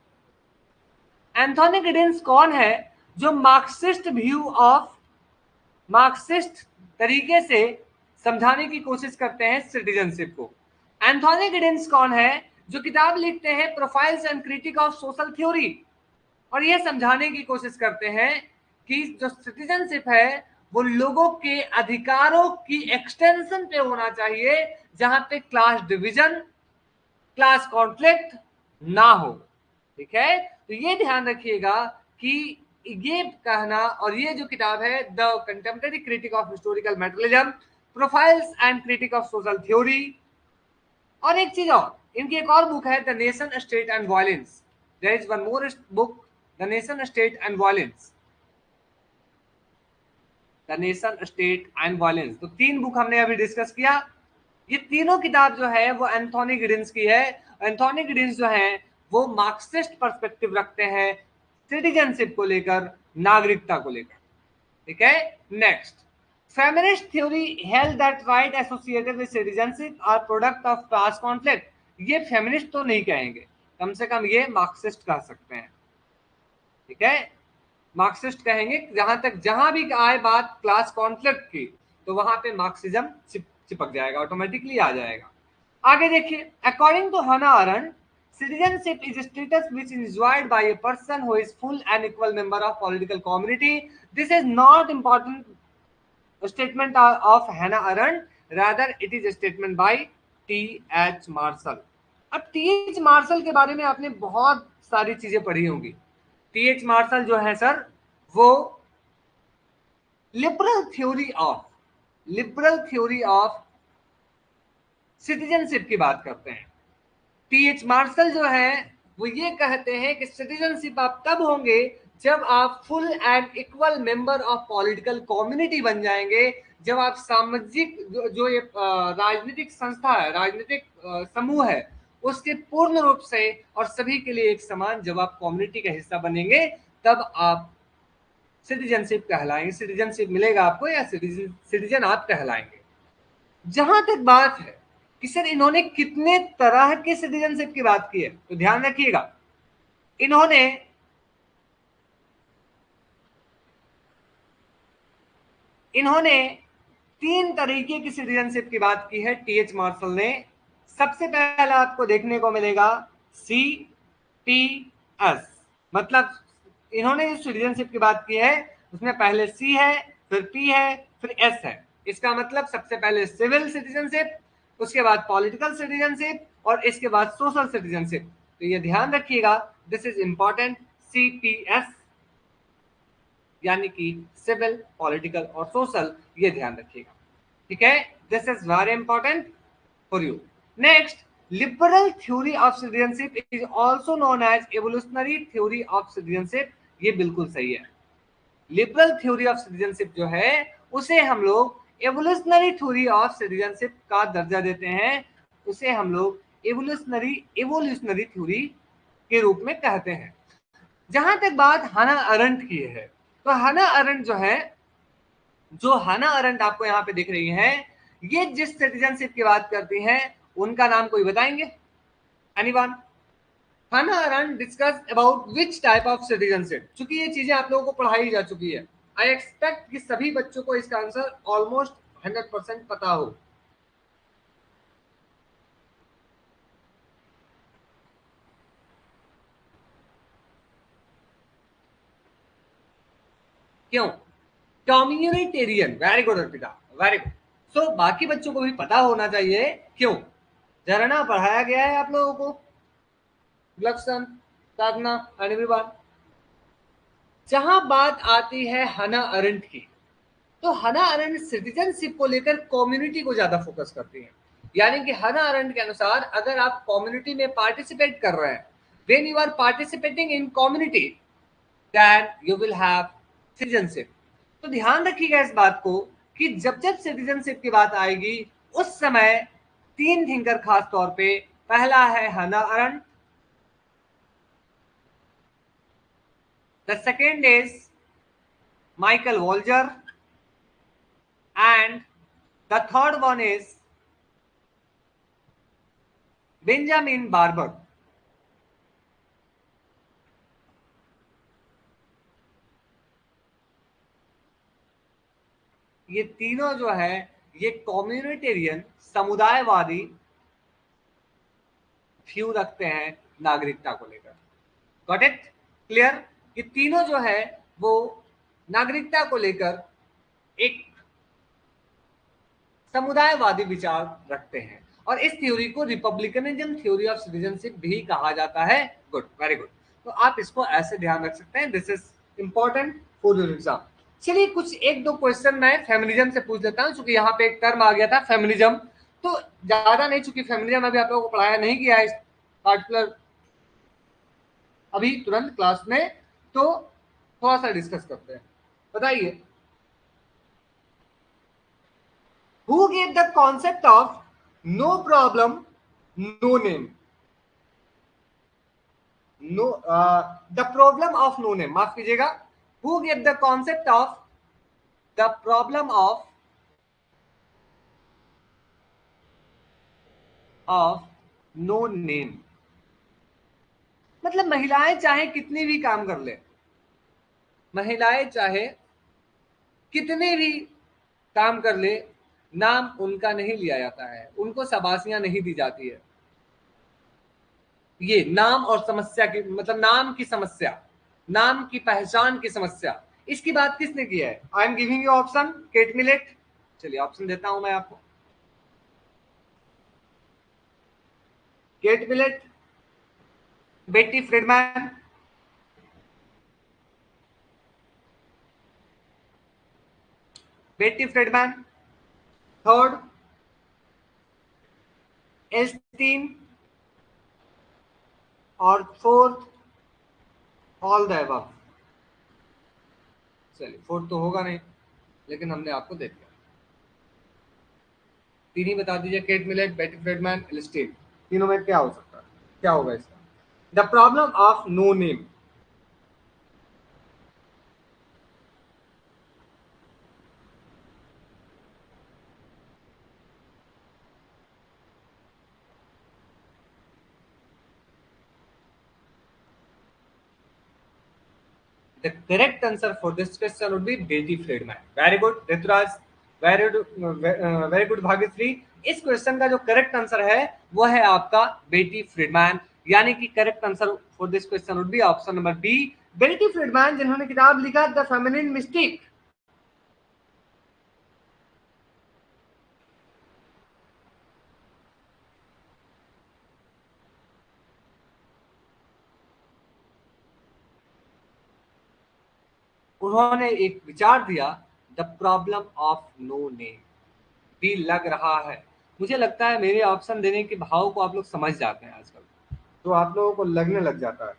एंथोनी गिडेंस कौन है, जो मार्क्सिस्ट व्यू ऑफ, मार्क्सिस्ट तरीके से समझाने की कोशिश करते हैं सिटीजनशिप को। एंथोनी गिडेंस कौन है, जो किताब लिखते हैं profiles and critique of social theory, और ये समझाने की कोशिश करते हैं कि जो सिटीजनशिप है वो लोगों के अधिकारों की एक्सटेंशन पे होना चाहिए, जहां पे क्लास डिवीजन, क्लास कॉन्फ्लिक्ट ना हो। ठीक है, तो ये ध्यान रखिएगा कि ये कहना, और ये जो किताब है the contemporary critique of historical materialism, profiles and critique of social theory. और एक चीज और, इनकी एक और बुक है the nation state and violence. There is one more book, the nation state and violence, the nation state and violence. तो 3 book हमने अभी डिस्कस किया। ये तीनों किताब जो है वो एंथोनी गिडेंस की है। एंथोनी गिडेंस जो है वो मार्क्सिस्ट पर्सपेक्टिव रखते हैं सिटीजनशिप को लेकर, नागरिकता को लेकर। ठीक है, next, feminist theory held that right associated with citizenship are product of class conflict. ये फेमिनिस्ट तो नहीं कहेंगे, कम से कम ये मार्क्सिस्ट कह सकते हैं। ठीक है, मार्क्सिस्ट कहेंगे। जहां भी आए बात क्लास कॉन्फ्लिक्ट की, तो वहां पे मार्क्सिज्म चिपक जाएगा, ऑटोमेटिकली आ जाएगा। आगे देखिए, अकॉर्डिंग टू हना aren't, citizenship is a status which is enjoyed by a person who is full and equal member of political community. This is not important statement of Hannah Arendt, rather it is a statement by T.H. Marshall. अब T.H. Martial के बारे में आपने बहुत सारी चीजें पढ़ी होंगी। T.H. मार्शल जो है सर, वो लिबरल थ्योरी ऑफ सिटीजनशिप की बात करते हैं। T.H. मार्शल जो है वो ये कहते हैं कि सिटीजनशिप आप तब होंगे जब आप full and equal member of political community बन जाएंगे, जब आप सामाजिक जो ये राजनीतिक संस्था है, राजनीतिक समूह है, उसके पूर्ण रूप से और सभी के लिए एक समान, जब आप कम्युनिटी का हिस्सा बनेंगे, तब आप सिटीजनशिप कहलाएंगे, सिटीजनशिप मिलेगा आपको, या सिटीजन आप कहलाएंगे। जहां तक बात है कि सर इन्होंने कितने तरह के सिटीजनशिप की बात की है, तो ध्यान रखिएगा, इन्होंने 3 तरीके की सिटीजनशिप की बात की है T.H. मार्शल ने। सबसे पहला आपको देखने को मिलेगा CTS, मतलब इन्होंने जो सिटीजनशिप की बात की है उसमें पहले C है, फिर P है, फिर S है। इसका मतलब सबसे पहले सिविल सिटीजनशिप, उसके बाद पॉलिटिकल सिटीजनशिप, और इसके बाद सोशल सिटीजनशिप। तो ये ध्यान रखिएगा, दिस इज इंपॉर्टेंट, CTS यानी कि सिविल, पॉलिटिकल और सोशल, ये ध्यान रखिएगा। ठीक है, this is very important for you. Next, liberal theory of citizenship is also known as evolutionary theory of citizenship. ये बिल्कुल सही है। लिबरल थ्योरी ऑफ सिटीजनशिप जो है उसे हम लोग एवोल्यूशनरी थ्योरी ऑफ सिटीजनशिप का दर्जा देते हैं, उसे हम लोग एवोल्यूशनरी थ्योरी के रूप में कहते हैं। जहां तक बात हना अरेंट की है, तो हना अरेंट जो है, जो हना अरेंट आपको यहाँ पे दिख रही है, ये जिस सिटीजनशिप की बात करती हैं उनका नाम कोई बताएंगे? Anyone? Hannah Arendt discussed about which type of citizenship. चूंकि ये चीजें आप लोगों को पढ़ाई जा चुकी है, आई एक्सपेक्ट कि सभी बच्चों को इसका आंसर ऑलमोस्ट 100% पता हो। क्यों? Communitarian. Very good Arpita, very good. So बाकी बच्चों को भी पता होना चाहिए क्यों। झरना पढ़ाया गया है आप लोगों को, लक्षण, साधना, एवरीवन। जहां बात आती है हना अरेंट की, तो हना अरेंट सिटीजनशिप को लेकर कम्युनिटी को ज्यादा फोकस करती है। यानी कि हना अरेंट के अनुसार अगर आप कम्युनिटी में पार्टिसिपेट कर रहे हैं, when you are participating in community, that you will have citizenship. तो ध्यान रखिएगा इस बात को कि जब जब सिटीजनशिप की बात आएगी उस समय तीन थिंकर खास तौर पे, पहला है Hannah Arendt, the second is Michael Walzer, and the third one is Benjamin Barber. ये तीनों जो है ये कम्युनिटेरियन, समुदायवादी व्यू रखते हैं नागरिकता को लेकर। Got it? क्लियर? ये तीनों जो है वो नागरिकता को लेकर एक समुदायवादी विचार रखते हैं, और इस थ्योरी को रिपब्लिकनिज्म थ्योरी ऑफ सिटीजनशिप भी कहा जाता है। Good, very good. तो आप इसको ऐसे ध्यान रख सकते हैं, this is important for your exam. चलिए कुछ एक दो क्वेश्चन मैं फेमिनिज्म से पूछ लेता हूं, क्योंकि यहाँ पे एक टर्म आ गया था फेमिनिज्म, तो ज्यादा नहीं, चूंकि फेमिनिज्म अभी आप लोगों को पढ़ाया नहीं गया है इस पार्टिकुलर अभी तुरंत क्लास में, तो थोड़ा सा डिस्कस करते हैं। बताइए, who gave the concept of no problem, no name? No, the problem of no name, माफ कीजिएगा। Who gave the concept of the problem of no name? मतलब महिलाएं चाहे कितनी भी काम कर ले, महिलाएं चाहे कितने भी काम कर ले, नाम उनका नहीं लिया जाता है, उनको शाबाशियां नहीं दी जाती है। ये नाम और समस्या की, मतलब नाम की समस्या, नाम की पहचान की समस्या, इसकी बात किसने की है? I am giving you option, cat millet. चलिए ऑप्शन देता हूं मैं आपको। केट मिलेट, बेटी फ्रीडमैन, बेटी फ्रीडमैन, थर्ड एल्स्टीन, और फोर्थ ऑल द अबव। चलिए फोर्थ तो होगा नहीं, लेकिन हमने आपको दे दिया। तीन ही बता दीजिए, Kate Millett, Betty Friedman, Elshtain, तीनों में क्या हो सकता है, क्या होगा इसका? The problem of no name. The correct answer for this question would be Betty Friedman. Very good, Rituraj. Very good, Bhagyashree. इस क्वेश्चन का जो करेक्ट आंसर है वो है आपका बेटी फ्रीडमैन, यानी कि correct answer for this question would be option number B, Betty Friedman, जिन्होंने किताब लिखा द फेमिनिन मिस्टिक। उन्होंने एक विचार दिया, the problem of no name. भी लग रहा है, मुझे लगता है मेरे ऑप्शन देने के भाव को आप लोग समझ जाते हैं आजकल, तो आप लोगों को लगने लग जाता है,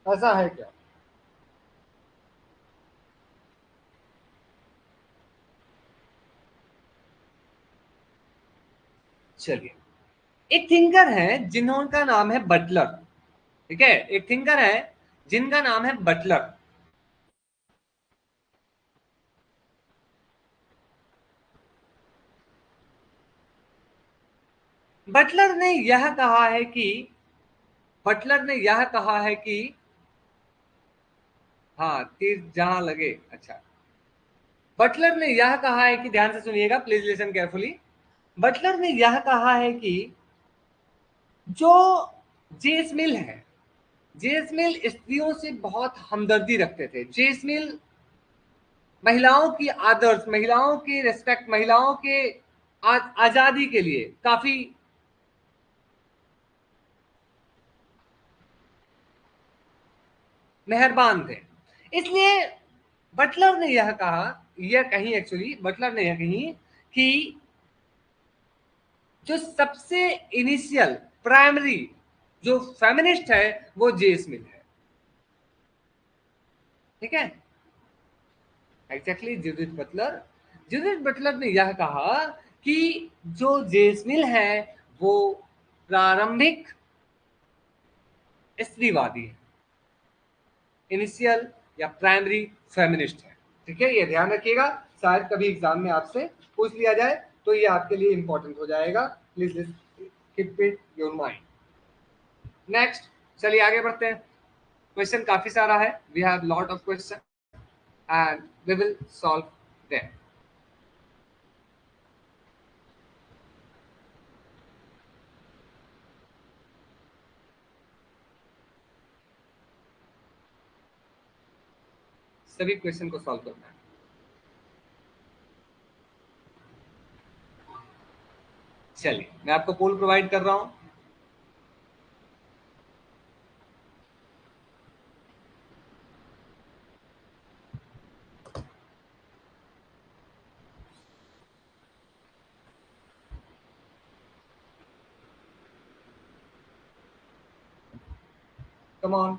ऐसा है क्या? चलिए, एक थिंकर है जिन्होंने नाम है बटलर। ठीक है, एक थिंकर है जिनका नाम है बटलर। बटलर ने यह कहा है कि बटलर ने यह कहा है कि, हाँ तीर जहां लगे, अच्छा, बटलर ने यह कहा है कि, ध्यान से सुनिएगा, प्लीज लिसन केयरफुली। बटलर ने यह कहा है कि जो जेसमिल है, जेसमिल स्त्रियों से बहुत हमदर्दी रखते थे। जेसमिल महिलाओं की आदर्श, महिलाओं की रिस्पेक्ट, महिलाओं के आजादी के लिए काफी मेहरबान थे। इसलिए बटलर ने यह कहा, यह कही, एक्चुअली बटलर ने यह कही कि जो सबसे इनिशियल प्राइमरी जो फेमिनिस्ट है वो जे स्मिथ है। ठीक है, एग्जैक्टली जूडिथ बटलर ने यह कहा कि जो जेसमिल है वो प्रारंभिक स्त्रीवादी है, इनिशियल या प्राइमरी फेमिनिस्ट है। ठीक है, ये ध्यान रखिएगा, शायद कभी एग्जाम में आपसे पूछ लिया जाए तो ये आपके लिए इंपॉर्टेंट हो जाएगा। Please keep it your mind. Next, चलिए आगे बढ़ते हैं। क्वेश्चन काफी सारा है, we have lot of question and we will solve them. सभी क्वेश्चन को सॉल्व करना है। चलिए मैं आपको पोल प्रोवाइड कर रहा हूं। कम ऑन,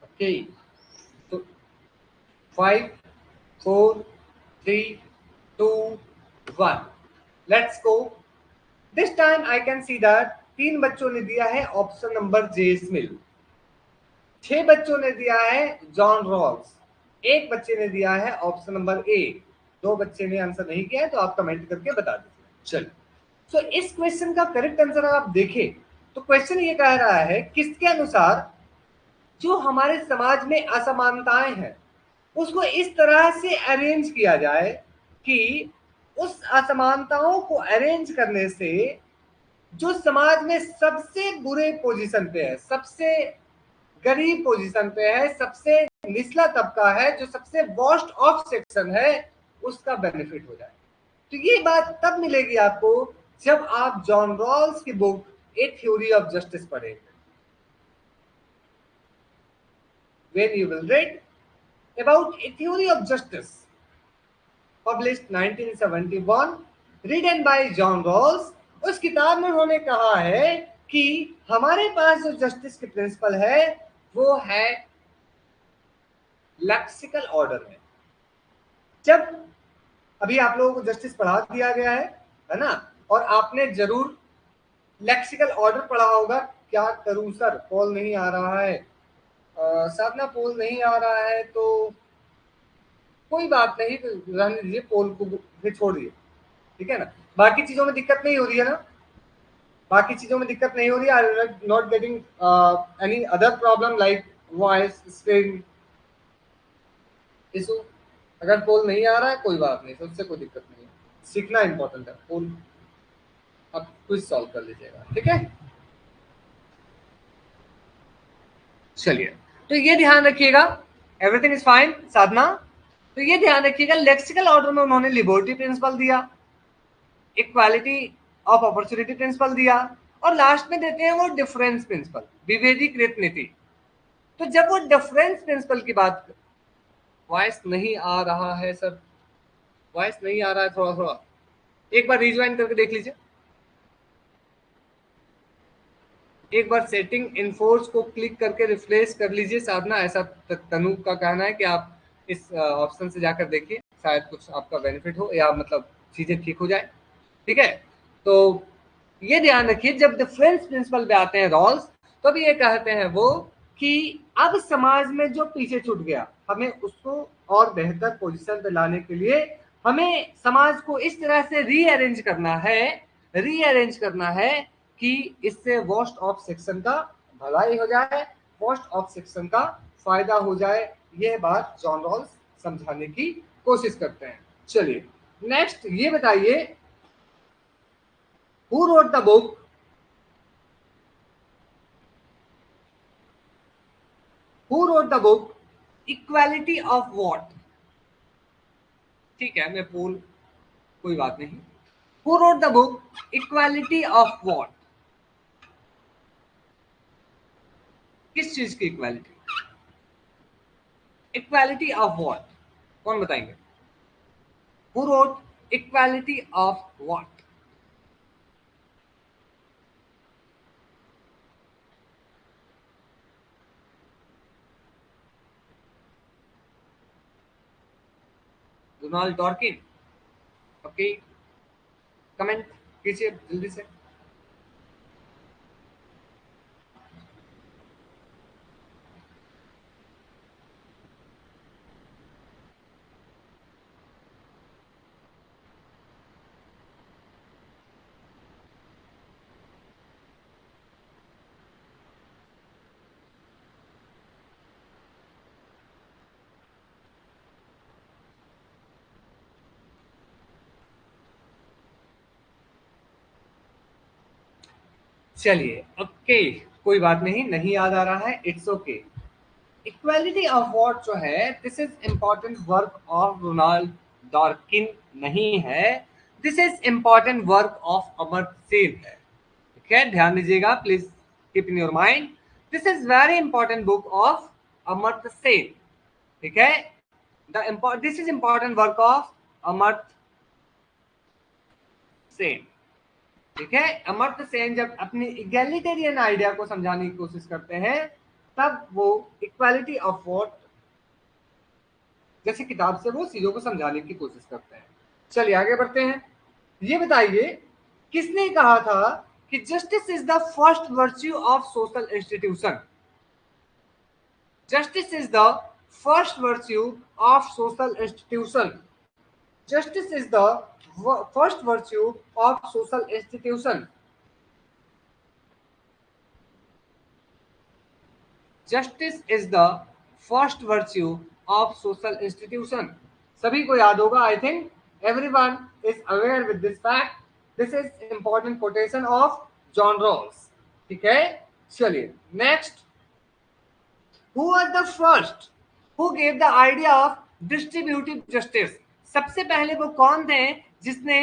ओके, तो 5 4 3 2 1, let's go. This time I can see that 3 बच्चों ने दिया है ऑप्शन नंबर जे स्मिल, 6 बच्चों ने दिया है जॉन रॉल्स, 1 बच्चे ने दिया है ऑप्शन नंबर ए, 2 बच्चे ने आंसर नहीं किया है, तो आप कमेंट करके बता दीजिए। चलिए, तो इस क्वेश्चन का करेक्ट आंसर अगर आप देखें तो क्वेश्चन ये कह रहा है किसके अनुसार जो हमारे समाज में असमानताएं हैं उसको इस तरह से अरेंज किया जाए कि उस असमानताओं को अरेंज करने से जो समाज में सबसे बुरे पोजीशन पे है, सबसे गरीब पोजीशन पे है, सबसे निचला तबका है, जो सबसे वर्स्ट ऑफ सेक्शन है, उसका बेनिफिट हो जाए। तो ये बात तब मिलेगी आपको जब आप जॉन रॉल्स की book A theory of justice पढ़ेंगे। When you will read about a theory of justice published 1971 written by John Rawls, उस किताब में उन्होंने कहा है कि हमारे पास जो जस्टिस की प्रिंसिपल है वो है लेक्सिकल ऑर्डर में। जब अभी आप लोगों को जस्टिस पढ़ा दिया गया है ना, और आपने जरूर लेक्सिकल ऑर्डर पढ़ा होगा। क्या करूं सर, पोल नहीं आ रहा है, साधना पोल नहीं आ रहा है, तो कोई बात नहीं, रहने दीजिए, पोल को फिर छोड़ दिए, ठीक है ना। बाकी चीजों में दिक्कत नहीं हो रही है ना, बाकी चीजों में दिक्कत नहीं हो रही है। I not getting any other problem like voice screen issue. अगर पोल नहीं आ रहा है कोई बात नहीं, सबसे कोई दिक्कत नहीं है, सीखना इंपॉर्टेंट है। पोल अब क्विज सॉल्व कर लीजिएगा, ठीक है। चलिए, तो ये ध्यान रखिएगा, एवरीथिंग इज फाइन साधना। तो ये ध्यान रखिएगा, लेक्सिकल ऑर्डर में उन्होंने लिबर्टी प्रिंसिपल दिया, इक्वालिटी ऑफ अपॉर्चुनिटी प्रिंसिपल दिया, और लास्ट में देते हैं वो डिफरेंस प्रिंसिपल, विभेदीकृत नीति। तो जब वो डिफरेंस प्रिंसिपल की बात, वॉइस नहीं आ रहा है सर, वॉइस नहीं आ रहा है, थोड़ा थोड़ा एक बार रिज्वाइन करके देख लीजिए, एक बार सेटिंग इनफोर्स को क्लिक करके रिफ्रेश कर लीजिए साधना। ऐसा तनु का कहना है कि आप इस ऑप्शन से जाकर देखिए, शायद कुछ आपका बेनिफिट हो या मतलब चीजें ठीक हो जाए, ठीक है। तो ये ध्यान रखिए, जब डिफरेंस प्रिंसिपल पे आते हैं रॉल्स, तो भी ये कहते हैं वो कि अब समाज में जो पीछे छूट गया, हमें उसको और बेहतर पोजीशन पे लाने के लिए हमें समाज को इस तरह से रीअरेंज करना है कि इससे वर्स्ट ऑफ सेक्शन का भलाई हो जाए, वर्स्ट ऑफ सेक्शन का फायदा हो जाए। यह बात जॉन रॉल्स समझाने की कोशिश करते हैं। चलिए नेक्स्ट ये बताइए, who wrote the book Who wrote the book Equality of What? ठीक है, मैं पूल कोई बात नहीं। Who wrote the book Equality of What? किस चीज की इक्वालिटी? Equality of what? कौन बताएंगे? Who wrote Equality of What? Donald Dworkin. Okay, comment कीजिए जल्दी से। चलिए ओके, कोई बात नहीं, नहीं याद आ रहा है, it's okay. Equality of what जो है, this is important work of Ronald Dworkin नहीं है, this is important work of Amartya Sen है। ठीक है, ध्यान दीजिएगा, please keep in your mind, this is very important book of Amartya Sen. ठीक है, this is important work of Amartya Sen. ठीक है, अमर्त्य सेन जब अपनी इगैलिटेरियन आइडिया को समझाने की कोशिश करते हैं, तब वो इक्वालिटी ऑफ व्हाट जैसे किताब से वो चीजों को समझाने की कोशिश करते हैं। चलिए आगे बढ़ते हैं। ये बताइए, किसने कहा था कि justice is the first virtue of social institution? Justice is the first virtue of social institution. Justice is the first virtue of social institution. Justice is the first virtue of social institution. सभी को याद होगा, I think everyone is aware with this fact. This is important quotation of John Rawls. ठीक है, चलिए next, who was the first who gave the idea of distributive justice? सबसे पहले वो कौन थे जिसने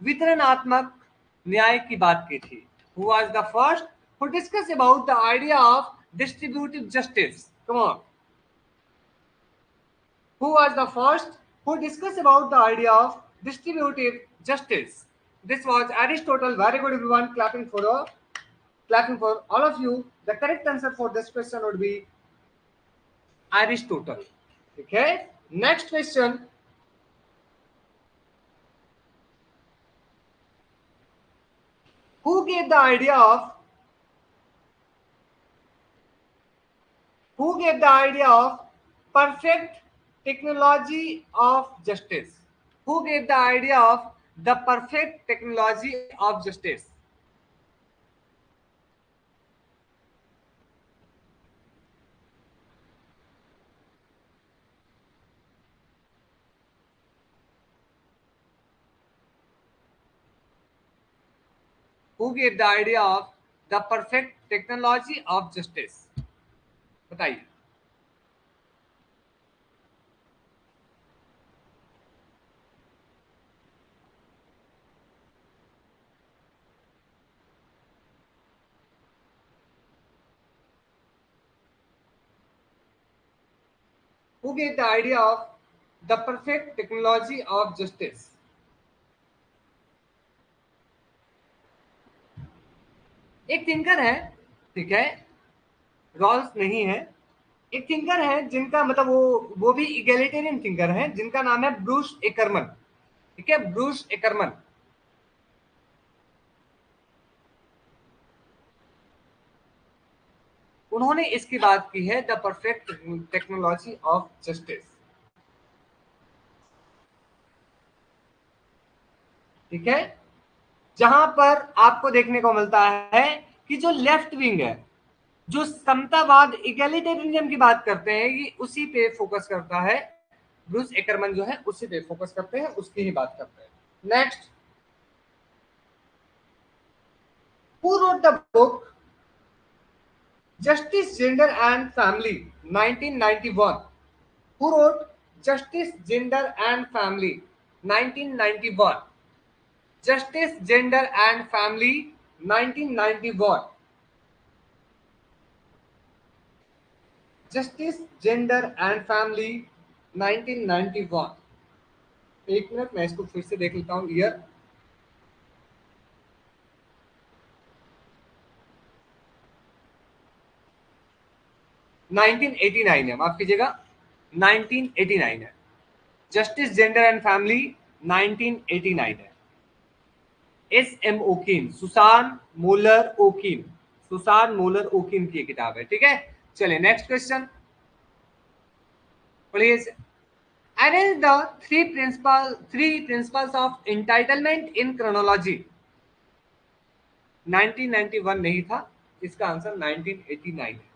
वितरणात्मक न्याय की बात की थी? Who was the first who discuss about the idea of distributive justice? Come on. Who was the first who discussed about the idea of distributive justice? This was Aristotle. Very good, everyone. Clapping for all of you. The correct answer for this question would be Aristotle. Okay. Next question. Who gave the idea of perfect technology of justice? Who gave the idea of the perfect technology of justice? Who gave the idea of the perfect technology of justice? बताइए। Who gave the idea of the perfect technology of justice? एक thinker है, ठीक है, Rawls नहीं है, एक thinker है जिनका मतलब वो भी इगैलिटेरियन थिंकर है, जिनका नाम है ब्रूस एकरमन। ठीक है, ब्रूस एकरमन। उन्होंने इसकी बात की है, the perfect technology of justice. ठीक है, जहां पर आपको देखने को मिलता है कि जो लेफ्ट विंग है, जो समतावाद इगैलिटेरियनिज्म की बात करते हैं, ये उसी पे फोकस करता है। ब्रूस एकरमन जो है उसी पे फोकस करते हैं, उसकी ही बात करते हैं। Next, who wrote the book justice gender and family 1991? Who wrote justice gender and family 1991? Justice gender and family 1991। Justice gender and family 1991। एक मिनट, मैं इसको फिर से देख लेता हूं। ईयर 1989 है, माफ कीजिएगा, 1989 है। जस्टिस जेंडर एंड फैमिली 1989 है। S M Okin, Susan Moller Okin, Susan Moller Okin की किताब है। ठीक है, चलिए next question please. Arrange the three principles of entitlement in chronology। 1991 नहीं था, इसका आंसर 1989 है।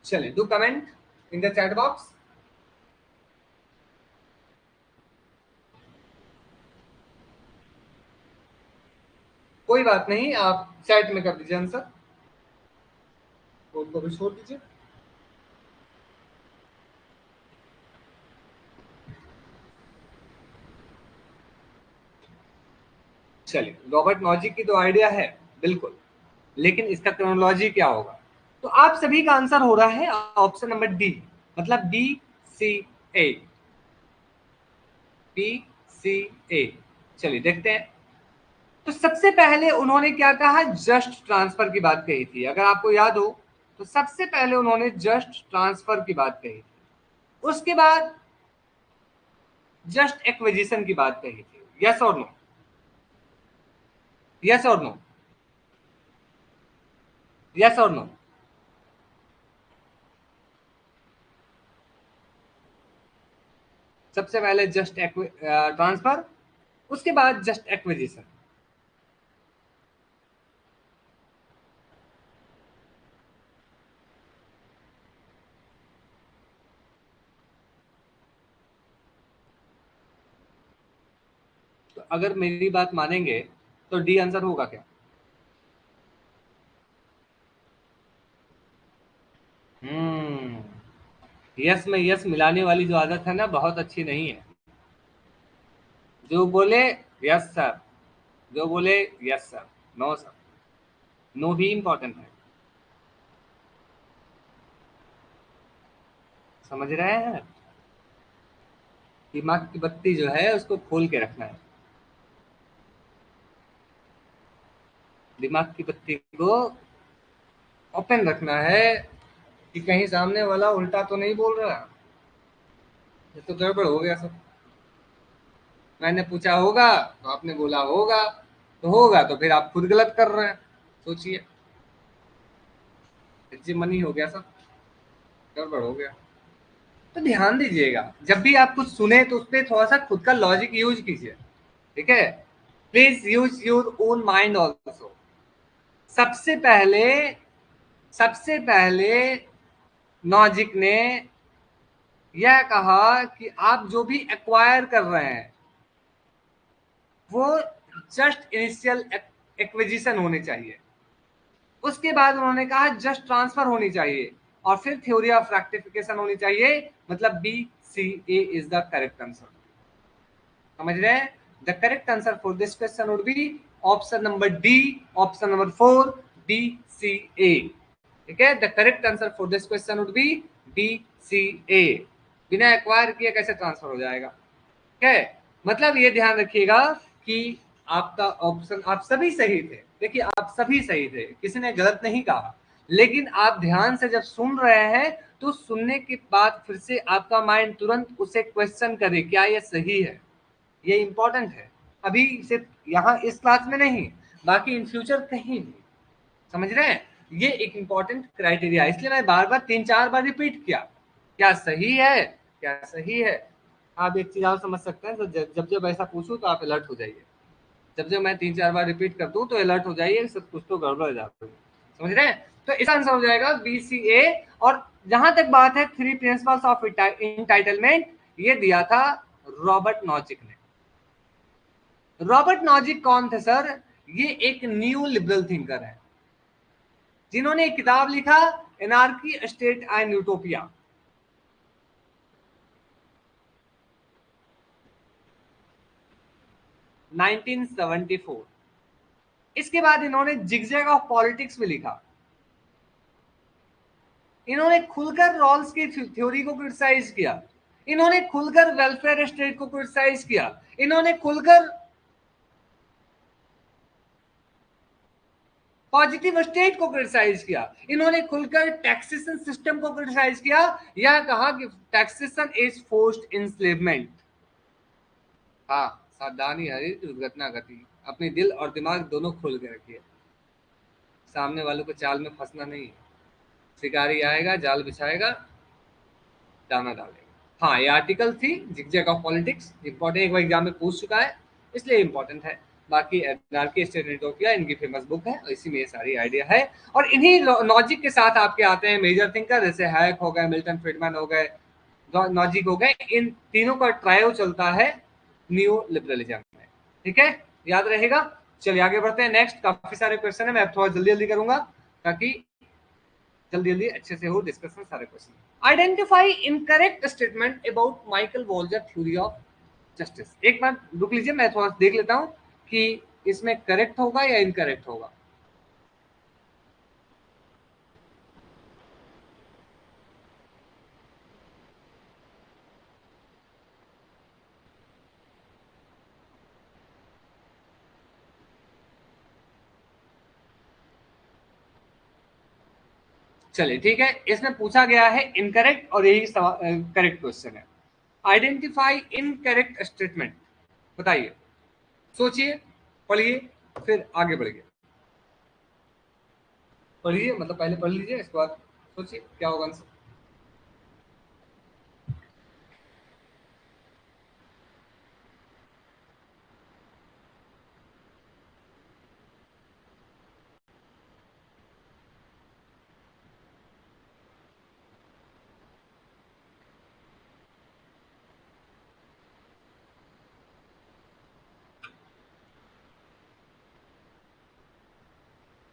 चलिए, do comment in the chat box. कोई बात नहीं, आप चैट में कर दीजिए आंसर, कोड को भी छोड़ दीजिए। चलिए, रॉबर्ट नॉजिक की तो आइडिया है बिल्कुल, लेकिन इसका क्रोनोलॉजी क्या होगा? तो आप सभी का आंसर हो रहा है ऑप्शन नंबर डी, मतलब बी सी ए, बी सी ए। चलिए देखते हैं। तो सबसे पहले उन्होंने क्या कहा? जस्ट ट्रांसफर की बात कही थी, अगर आपको याद हो तो सबसे पहले उन्होंने जस्ट ट्रांसफर की बात कही थी, उसके बाद जस्ट एक्विजिशन की बात कही थी। यस और नो? यस और नो? यस और नो? सबसे पहले जस्ट ट्रांसफर, उसके बाद जस्ट एक्विजिशन। तो अगर मेरी बात मानेंगे तो डी आंसर होगा क्या? यस में यस मिलाने वाली जो आदत है ना, बहुत अच्छी नहीं है। जो बोले यस सर, जो बोले yes sir, no sir, no भी इंपॉर्टेंट है। समझ रहे हैं? दिमाग की बत्ती जो है उसको खोल के रखना है, दिमाग की बत्ती को ओपन रखना है, कि कहीं सामने वाला उल्टा तो नहीं बोल रहा। ये तो गड़बड़ हो गया सब। मैंने पूछा होगा तो आपने बोला होगा, तो होगा तो फिर आप खुद गलत कर रहे हैं। सोचिए, जी मनी हो गया सब, गड़बड़ हो गया। तो ध्यान दीजिएगा, जब भी आप कुछ सुने तो उसपे थोड़ा सा खुद का लॉजिक यूज कीजिए। ठीक है, please use your own mind also. सबसे पहले सबसे पहले लॉजिक ने यह कहा कि आप जो भी एक्वायर कर रहे हैं वो जस्ट इनिशियल एक्विजिशन होने चाहिए। उसके बाद उन्होंने कहा जस्ट ट्रांसफर होनी चाहिए, और फिर थ्योरी ऑफ रेक्टिफिकेशन होनी चाहिए, मतलब B C A is the correct answer. समझ रहे हैं? The correct answer for this question would be option number D, option number 4, B C A. ठीक है, the correct answer for this question would be B C A. बिना acquire किए कैसे transfer हो जाएगा? ठीक है, मतलब ये ध्यान रखिएगा कि आपका ऑप्शन, आप सभी सही थे। देखिए आप सभी सही थे, किसी ने गलत नहीं कहा, लेकिन आप ध्यान से जब सुन रहे हैं तो सुनने के बाद फिर से आपका माइंड तुरंत उसे क्वेश्चन करे, क्या ये सही है। ये इंपॉर्टेंट है, अभी सिर्फ यहाँ इस क्लास में नहीं, बाकी इन फ्यूचर कहीं भी। समझ रहे हैं, ये एक इंपॉर्टेंट क्राइटेरिया, इसलिए मैं बार बार 3-4 बार रिपीट किया, क्या सही है, क्या सही है। आप एक चीज और समझ सकते हैं, तो जब जब ऐसा पूछूं तो आप अलर्ट हो जाइए। जब जब मैं 3-4 बार रिपीट कर दूं तो अलर्ट हो जाइए, सब कुछ तो गड़बड़ हो जाता है। समझ रहे हैं, तो इसका आंसर हो जाएगा BCA। और जहां तक बात है थ्री प्रिंसिपल्स ऑफ इंटाइटलमेंट, ये दिया था रॉबर्ट नॉजिक ने। रॉबर्ट नॉजिक कौन थे सर? ये एक न्यू लिबरल थिंकर है, जिन्होंने एक किताब लिखा anarchy state and utopia. Nineteen 1974। इसके बाद इन्होंने जिगजैग ऑफ पॉलिटिक्स में लिखा। इन्होंने खुलकर रॉल्स की थ्योरी को क्रिटिसाइज किया, इन्होंने खुलकर वेलफेयर स्टेट को क्रिटिसाइज किया, इन्होंने खुलकर पॉजिटिव स्टेट को क्रिटिसाइज किया, इन्होंने खुलकर टैक्सेशन सिस्टम को क्रिटिसाइज किया, या कहा कि टैक्सेशन इज फोर्स्ड इंस्लेवमेंट। हाँ, सावधानी हरी दुर्घटना घटी। अपने दिल और दिमाग दोनों खोल के रखिए, सामने वालों को चाल में फंसना नहीं है। शिकारी आएगा, जाल बिछाएगा, दाना डालेगा। हाँ, ये आर्टिकल थी जिगजैग ऑफ पॉलिटिक्स, इंपॉर्टेंट, एक बार एग्जाम में पूछ चुका है, इसलिए इंपॉर्टेंट है। बाकी एनार्की स्टेट एंड यूटोपिया इनकी फेमस बुक है, और इसी में ये सारी आइडिया है। और इन्हीं लॉजिक के साथ आपके आते हैं मेजर थिंकर, जैसे हैक हो गए, मिल्टन फ्रीडमैन हो गए, लॉजिक हो गए। इन तीनों का ट्रायो चलता है न्यू लिबरलिज्म में। ठीक है, याद रहेगा। चलिए आगे बढ़ते हैं। नेक्स्ट काफी सारे क्वेश्चन है, मैं थोड़ा जल्दी जल्दी करूंगा ताकि जल्दी जल्दी अच्छे से हो डिस्कशन सारे क्वेश्चन। Identify incorrect statement about Michael Walzer theory of justice. एक बार रुक लीजिए, मैं थोड़ा देख लेता हूं कि इसमें करेक्ट होगा या इनकरेक्ट होगा। चलिए ठीक है, इसमें पूछा गया है इनकरेक्ट, और यही करेक्ट क्वेश्चन है। आइडेंटिफाई इनकरेक्ट स्टेटमेंट, बताइए, सोचिए, पढ़िए, फिर आगे बढ़िए। पढ़िए, मतलब पहले पढ़ लीजिए, इसके बाद सोचिए क्या होगा आंसर।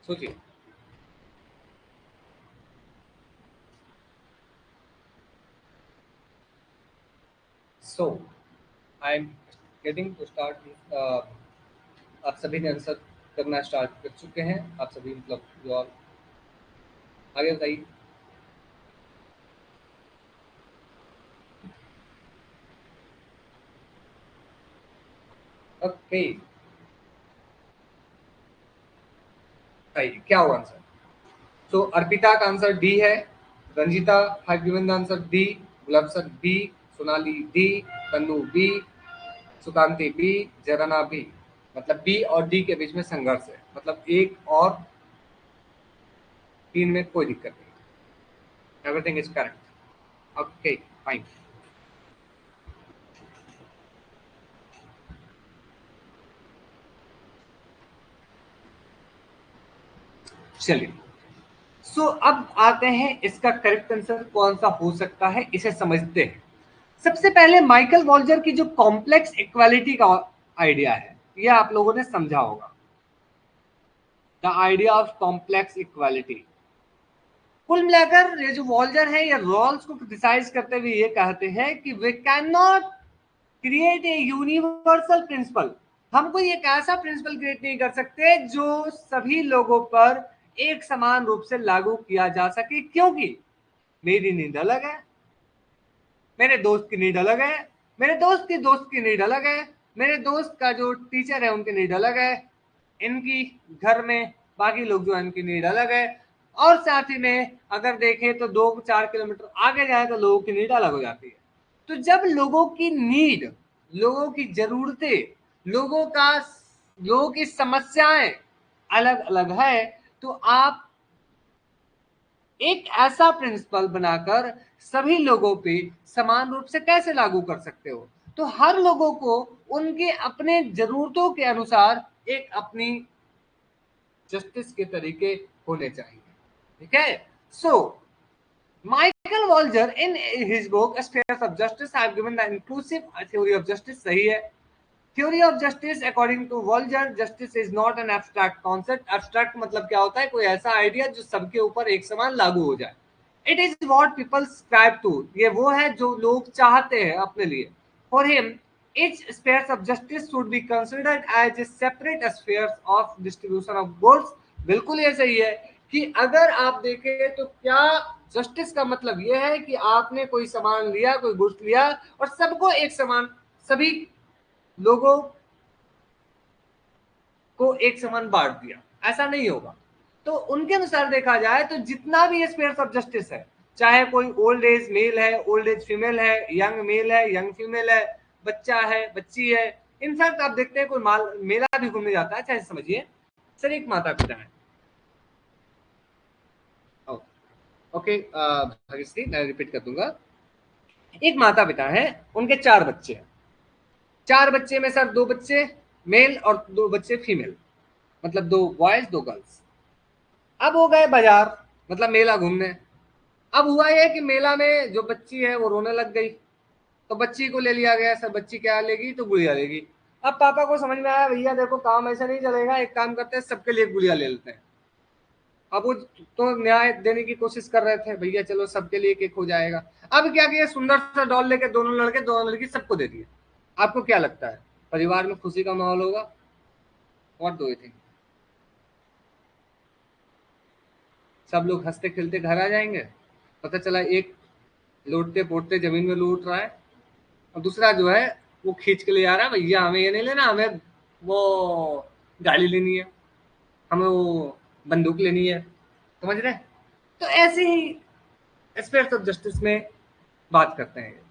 सोचिए। So I am getting to start. आप सभी ने आंसर करना स्टार्ट कर चुके हैं, आप सभी, मतलब जो और आगे बताइए। ओके, बताइए क्या होगा आंसर। तो अर्पिता का आंसर डी है, Ranjita have given the answer D, Gulab sir B, Sonali D, Tannu B, Sukanti B, Jarna B. मतलब बी और डी के बीच में संघर्ष है, मतलब एक और तीन में कोई दिक्कत नहीं, everything is correct. Okay fine. चलिए, सो अब आते हैं इसका करेक्ट आंसर कौन सा हो सकता है, इसे समझते हैं। सबसे पहले माइकल वॉल्जर की जो कॉम्प्लेक्स इक्वालिटी का आइडिया है, ये आप लोगों ने समझा होगा, the idea of complex equality. कुल मिलाकर ये जो वॉल्जर है, ये रॉल्स को क्रिटिसाइज करते हुए ये कहते हैं कि वे can not create a universal principle. हम कोई एक ऐसा प्रिंसिपल क्रिएट नहीं कर सकते जो सभी लोगों पर एक समान रूप से लागू किया जा सके, क्योंकि मेरी नींद अलग है, मेरे दोस्त की नींद अलग है, मेरे दोस्त की नींद अलग है, मेरे दोस्त का जो टीचर है उनकी नीड अलग है, इनकी घर में बाकी लोग जो है उनकी नीड अलग है, और साथ ही में अगर देखें तो 2-4 किलोमीटर आगे जाए तो लोगों की नीड अलग हो जाती है। तो जब लोगों की नीड, लोगों की जरूरतें, लोगों की समस्याएं अलग अलग है, तो आप एक ऐसा प्रिंसिपल बनाकर सभी लोगों पे समान रूप से कैसे लागू कर सकते हो? तो हर लोगों को उनके अपने जरूरतों के अनुसार एक अपनी जस्टिस के तरीके होने चाहिए। ठीक है? So Michael Walzer in his book Spheres of Justice have given the inclusive theory of justice। सही है। Theory of justice according to Walger, justice is not an abstract concept। abstract मतलब क्या होता है? कोई ऐसा आइडिया जो सबके ऊपर एक समान लागू हो जाए। It is what people subscribe to। ये वो है जो लोग चाहते हैं अपने लिए। For him, each spheres of justice should be considered as a separate spheres of distribution of goods। बिल्कुल ये सही है कि अगर आप देखें तो क्या जस्टिस का मतलब यह है कि आपने कोई सामान लिया, कोई गुड्स लिया और सबको एक समान, सभी लोगों को एक समान बांट दिया, ऐसा नहीं होगा। तो उनके अनुसार देखा जाए तो जितना भी स्पेयर्स ऑफ जस्टिस है, चाहे कोई ओल्ड एज मेल है, ओल्ड एज फीमेल है, यंग मेल है, यंग फीमेल है, बच्चा है, बच्ची है, इनफैक्ट आप देखते हैं कोई मेला भी घूमने जाता है, चाहे समझिए सर एक माता पिता है, ओके भाग्यश्री मैं रिपीट कर दूंगा, एक माता पिता है, उनके 4 बच्चे हैं, 4 बच्चे में सर 2 बच्चे मेल और 2 बच्चे फीमेल, मतलब 2 बॉयज 2 गर्ल्स। अब वो गए बाजार, मतलब मेला घूमने। अब हुआ ये कि मेला में जो बच्ची है वो रोने लग गई, तो बच्ची को ले लिया गया, सर बच्ची क्या लेगी, तो गुड़िया लेगी। अब पापा को समझ में आया भैया देखो काम ऐसा नहीं चलेगा, एक काम करते हैं सबके लिए गुड़िया ले लेते हैं। अब वो तो न्याय देने की कोशिश कर रहे थे, भैया चलो सबके लिए एक हो जाएगा। अब क्या किया, सुंदर सा डॉल लेके दोनों लड़के दोनों लड़की सबको दे दिए। आपको क्या लगता है परिवार में खुशी का माहौल होगा? What do you think? सब लोग हंसते खेलते घर आ जाएंगे? पता चला एक लौटते पोटते जमीन में लूट रहा है और दूसरा जो है वो खींच के ले आ रहा है, भैया हमें ये नहीं लेना, हमें वो गाड़ी लेनी है, हमें वो बंदूक लेनी है। समझ रहे हैं? तो ऐसे ही एस्पेक्ट्स ऑफ जस्टिस में बात करते हैं।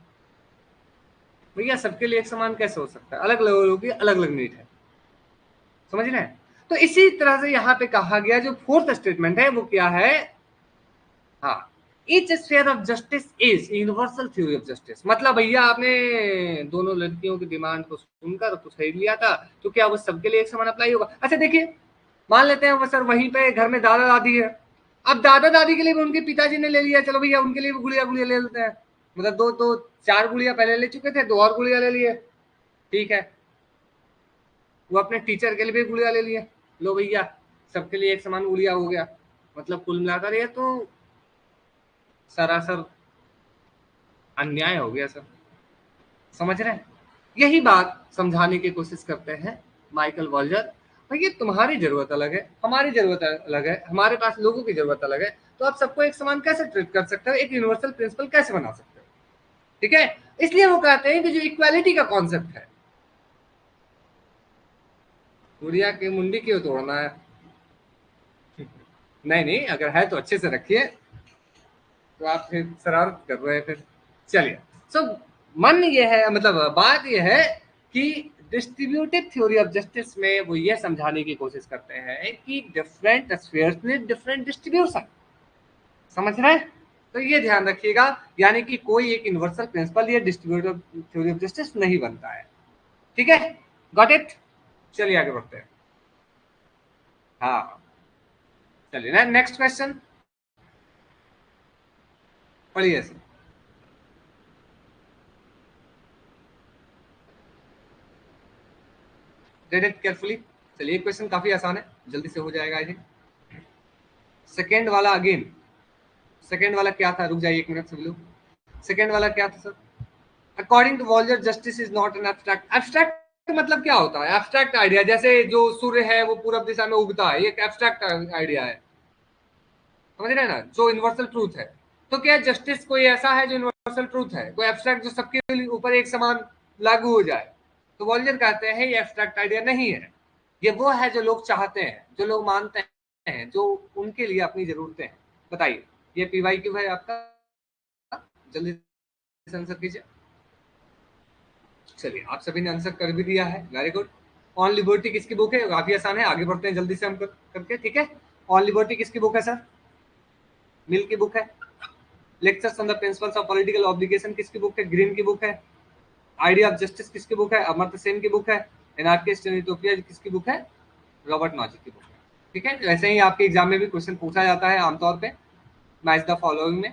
भैया सबके लिए एक समान कैसे हो सकता है? अलग अलग लोगों की अलग अलग नीड है। समझ रहे हैं? तो इसी तरह से यहाँ पे कहा गया जो फोर्थ स्टेटमेंट है वो क्या है? हाँ, each sphere of justice is universal theory of justice. मतलब भैया आपने दोनों लड़कियों की डिमांड को सुनकर कुछ खरीद लिया था, तो क्या वो सबके लिए एक समान अप्लाई होगा? अच्छा देखिए, मान लेते हैं वो सर वहीं पे घर में दादा दादी है, अब दादा दादी के लिए भी उनके पिताजी ने ले लिया, चलो भैया उनके लिए भी गुड़िया गुड़िया ले लेते हैं, मतलब 4 गुड़िया पहले ले चुके थे, 2 और गुड़िया ले लिए, ठीक है। वो अपने टीचर के लिए भी गुड़िया ले लिए, लो भैया सबके लिए एक समान गुड़िया हो गया। मतलब कुल मिलाकर ये तो सरासर अन्याय हो गया सर। समझ रहे हैं? यही बात समझाने की कोशिश करते हैं माइकल वॉल्जर। भैया तुम्हारी जरूरत अलग है, हमारी जरूरत अलग है, हमारे पास लोगों की जरूरत अलग है, तो आप सबको एक समान कैसे ट्रीट कर सकते हो, एक यूनिवर्सल प्रिंसिपल कैसे बना सकते हो? ठीक है, इसलिए वो कहते हैं कि जो इक्वालिटी का कॉन्सेप्ट है, गुड़िया की मुंडी क्यों तोड़ना है? नहीं नहीं, अगर है तो अच्छे से रखिए, तो आप फिर शरारत कर रहे हैं फिर। चलिए, सो मन ये है, मतलब बात ये है कि डिस्ट्रीब्यूटिव थ्योरी ऑफ जस्टिस में वो ये समझाने की कोशिश करते हैं कि डिफरेंट स्फीयर्स में डिफरेंट डिस्ट्रीब्यूशन। समझ रहे हैं? तो ये ध्यान रखिएगा, यानी कि कोई एक यूनिवर्सल प्रिंसिपल या डिस्ट्रीब्यूटिव थ्योरी ऑफ जस्टिस नहीं बनता है। ठीक है, गॉट इट? चलिए आगे बढ़ते हैं। हाँ, चलिए ना नेक्स्ट क्वेश्चन पढ़िए सर। Red it carefully. चलिए क्वेश्चन काफी आसान है, जल्दी से हो जाएगा आई थिंक। सेकेंड वाला अगेन, सेकेंड वाला क्या था? रुक जाइए एक मिनट सब लोग। सेकेंड वाला क्या था sir? According to Walzer justice is not an abstract. Abstract मतलब क्या होता है? एब्स्ट्रैक्ट आइडिया, जैसे जो सूर्य है वो पूरब दिशा में उगता है, ये एक एब्स्ट्रैक्ट आइडिया है। समझ रहे हैं ना? जो यूनिवर्सल ट्रूथ है। तो क्या जस्टिस कोई ऐसा है जो यूनिवर्सल ट्रूथ है, कोई एब्स्ट्रैक्ट जो सबके ऊपर एक समान लागू हो जाए? तो वॉल्जर कहते हैं ये एब्स्ट्रैक्ट आइडिया नहीं है, ये वो है जो लोग चाहते हैं, जो लोग मानते हैं, जो उनके लिए अपनी जरूरतें हैं। बताइए ये पीवाई क्यों है आपका, जल्दी से आंसर कीजिए। चलिए आप सभी ने आंसर कर भी दिया है, वेरी गुड। ऑन लिबर्टी किसकी बुक है, काफी आसान है, आगे बढ़ते हैं जल्दी से हम करके, ठीक है। ऑन लिबर्टी किसकी बुक है सर, मिल की बुक है। Lectures on the principles of political obligation किसकी बुक है, ग्रीन की बुक है। आइडिया ऑफ जस्टिस किसकी बुक है, अमर्त्य सेन की बुक है। एनार्किस्ट इन यूटोपिया किसकी बुक है, रॉबर्ट नॉजिक की बुक है। ठीक है, वैसे ही आपके एग्जाम में भी क्वेश्चन पूछा जाता है आमतौर पे मैच द फॉलोइंग में।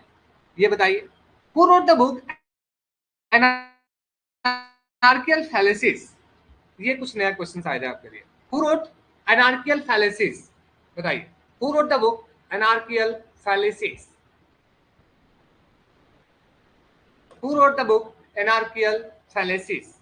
ये बताइए who wrote the book anarchical फैलेसिस, ये कुछ नया क्वेश्चन आया है आपके लिए। हु रोट एनार्कियल फैलेसिस, बताइए who wrote the book anarchical fallacies, who wrote the book anarchical fallacies.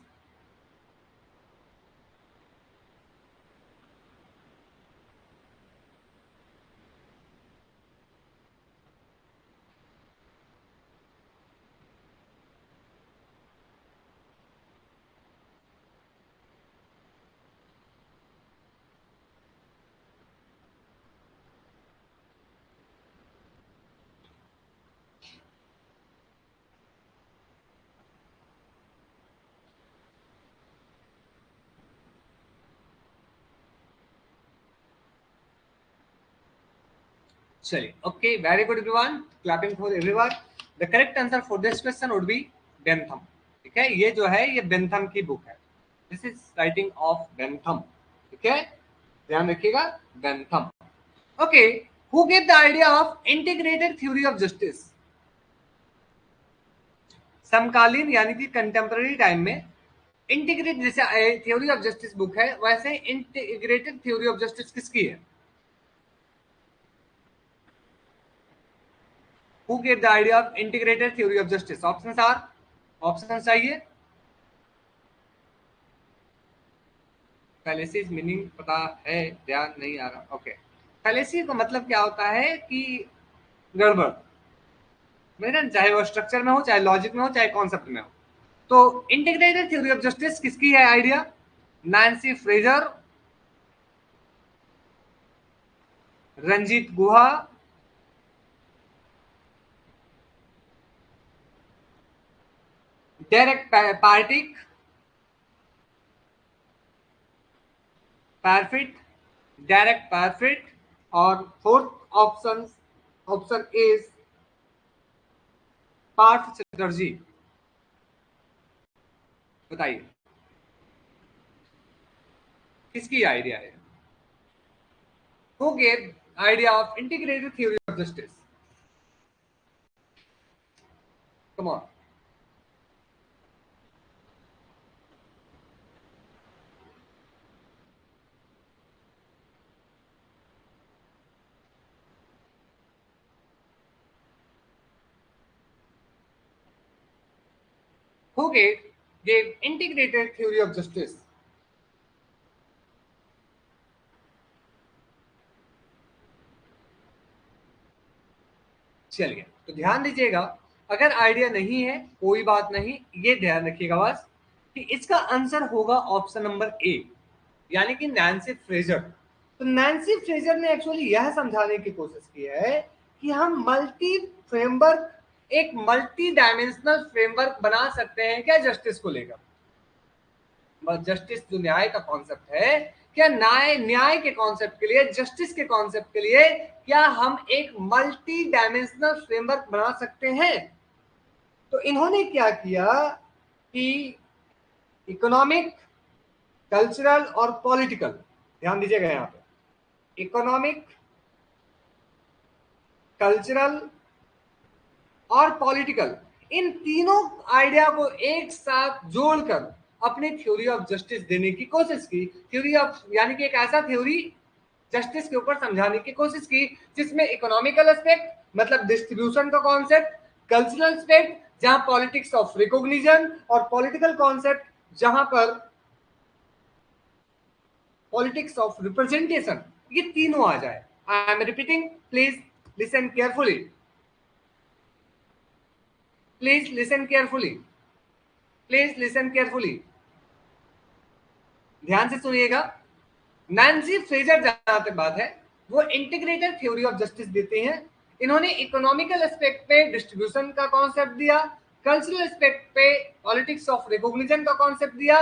चलिए okay, very good everyone, clapping for everyone. The correct answer for this question would be Bentham. ठीक है, ये जो है ये Bentham की book है, this is writing of Bentham. ठीक है, ध्यान रखिएगा, Bentham. Okay, who gave the idea of integrated theory of justice, समकालीन यानी कि कंटेम्पररी टाइम में इंटीग्रेट, जैसे थ्योरी ऑफ जस्टिस बुक है वैसे इंटीग्रेटेड थ्योरी ऑफ जस्टिस किसकी है। Who gave the idea of integrated theory of justice, options are, option चाहिए। फैलेसीज मीनिंग पता है, ध्यान नहीं आ रहा, ओके। फैलेसी का मतलब क्या होता है कि गड़बड़, मेरा चाहे वो स्ट्रक्चर में हो, चाहे लॉजिक में हो, चाहे कॉन्सेप्ट में हो। तो इंटीग्रेटेड थ्योरी ऑफ जस्टिस किसकी है idea, Nancy Fraser, Ranjit Guha, Derek Parfit, Parfit, Derek Parfit, और fourth option, option is Partha Chatterjee. बताइए किसकी आइडिया है, who gave idea of integrated theory of justice, come on. Who gave integrated theory of justice? चलिए तो ध्यान दीजिएगा, अगर आइडिया नहीं है कोई बात नहीं, ये ध्यान रखिएगा बस कि इसका आंसर होगा ऑप्शन नंबर ए, यानी कि नैन्सी फ्रेजर। तो नैन्सी फ्रेजर ने एक्चुअली यह समझाने की कोशिश की है कि हम मल्टी फ्रेमवर्क, एक मल्टी डायमेंशनल फ्रेमवर्क बना सकते हैं क्या जस्टिस को लेकर। जस्टिस जो न्याय का कॉन्सेप्ट है, क्या न्याय, न्याय के कॉन्सेप्ट के लिए, जस्टिस के कॉन्सेप्ट के लिए क्या हम एक मल्टी डायमेंशनल फ्रेमवर्क बना सकते हैं। तो इन्होंने क्या किया कि इकोनॉमिक, कल्चरल और पॉलिटिकल, ध्यान दीजिएगा यहां पे, इकोनॉमिक, कल्चरल और पॉलिटिकल, इन तीनों आइडिया को एक साथ जोड़कर अपनी थ्योरी ऑफ जस्टिस देने की कोशिश की। थ्योरी ऑफ यानी कि एक ऐसा थ्योरी जस्टिस के ऊपर समझाने की कोशिश की जिसमें इकोनॉमिकल एस्पेक्ट मतलब डिस्ट्रीब्यूशन का कॉन्सेप्ट, कल्चरल एस्पेक्ट जहां पॉलिटिक्स ऑफ रिकॉग्निशन, और पॉलिटिकल कॉन्सेप्ट जहां पर पॉलिटिक्स ऑफ रिप्रेजेंटेशन, ये तीनों आ जाए। I am repeating, please listen carefully, please listen carefully, please listen carefully. ध्यान से सुनिएगा। नैन्सी फ्रेजर जहां तक बात है वो इंटीग्रेटेड थ्योरी ऑफ जस्टिस देते हैं। इन्होंने इकोनॉमिकल एस्पेक्ट पे डिस्ट्रीब्यूशन का कॉन्सेप्ट दिया, कल्चरल एस्पेक्ट पे पॉलिटिक्स ऑफ रिकॉग्निशन का कॉन्सेप्ट दिया,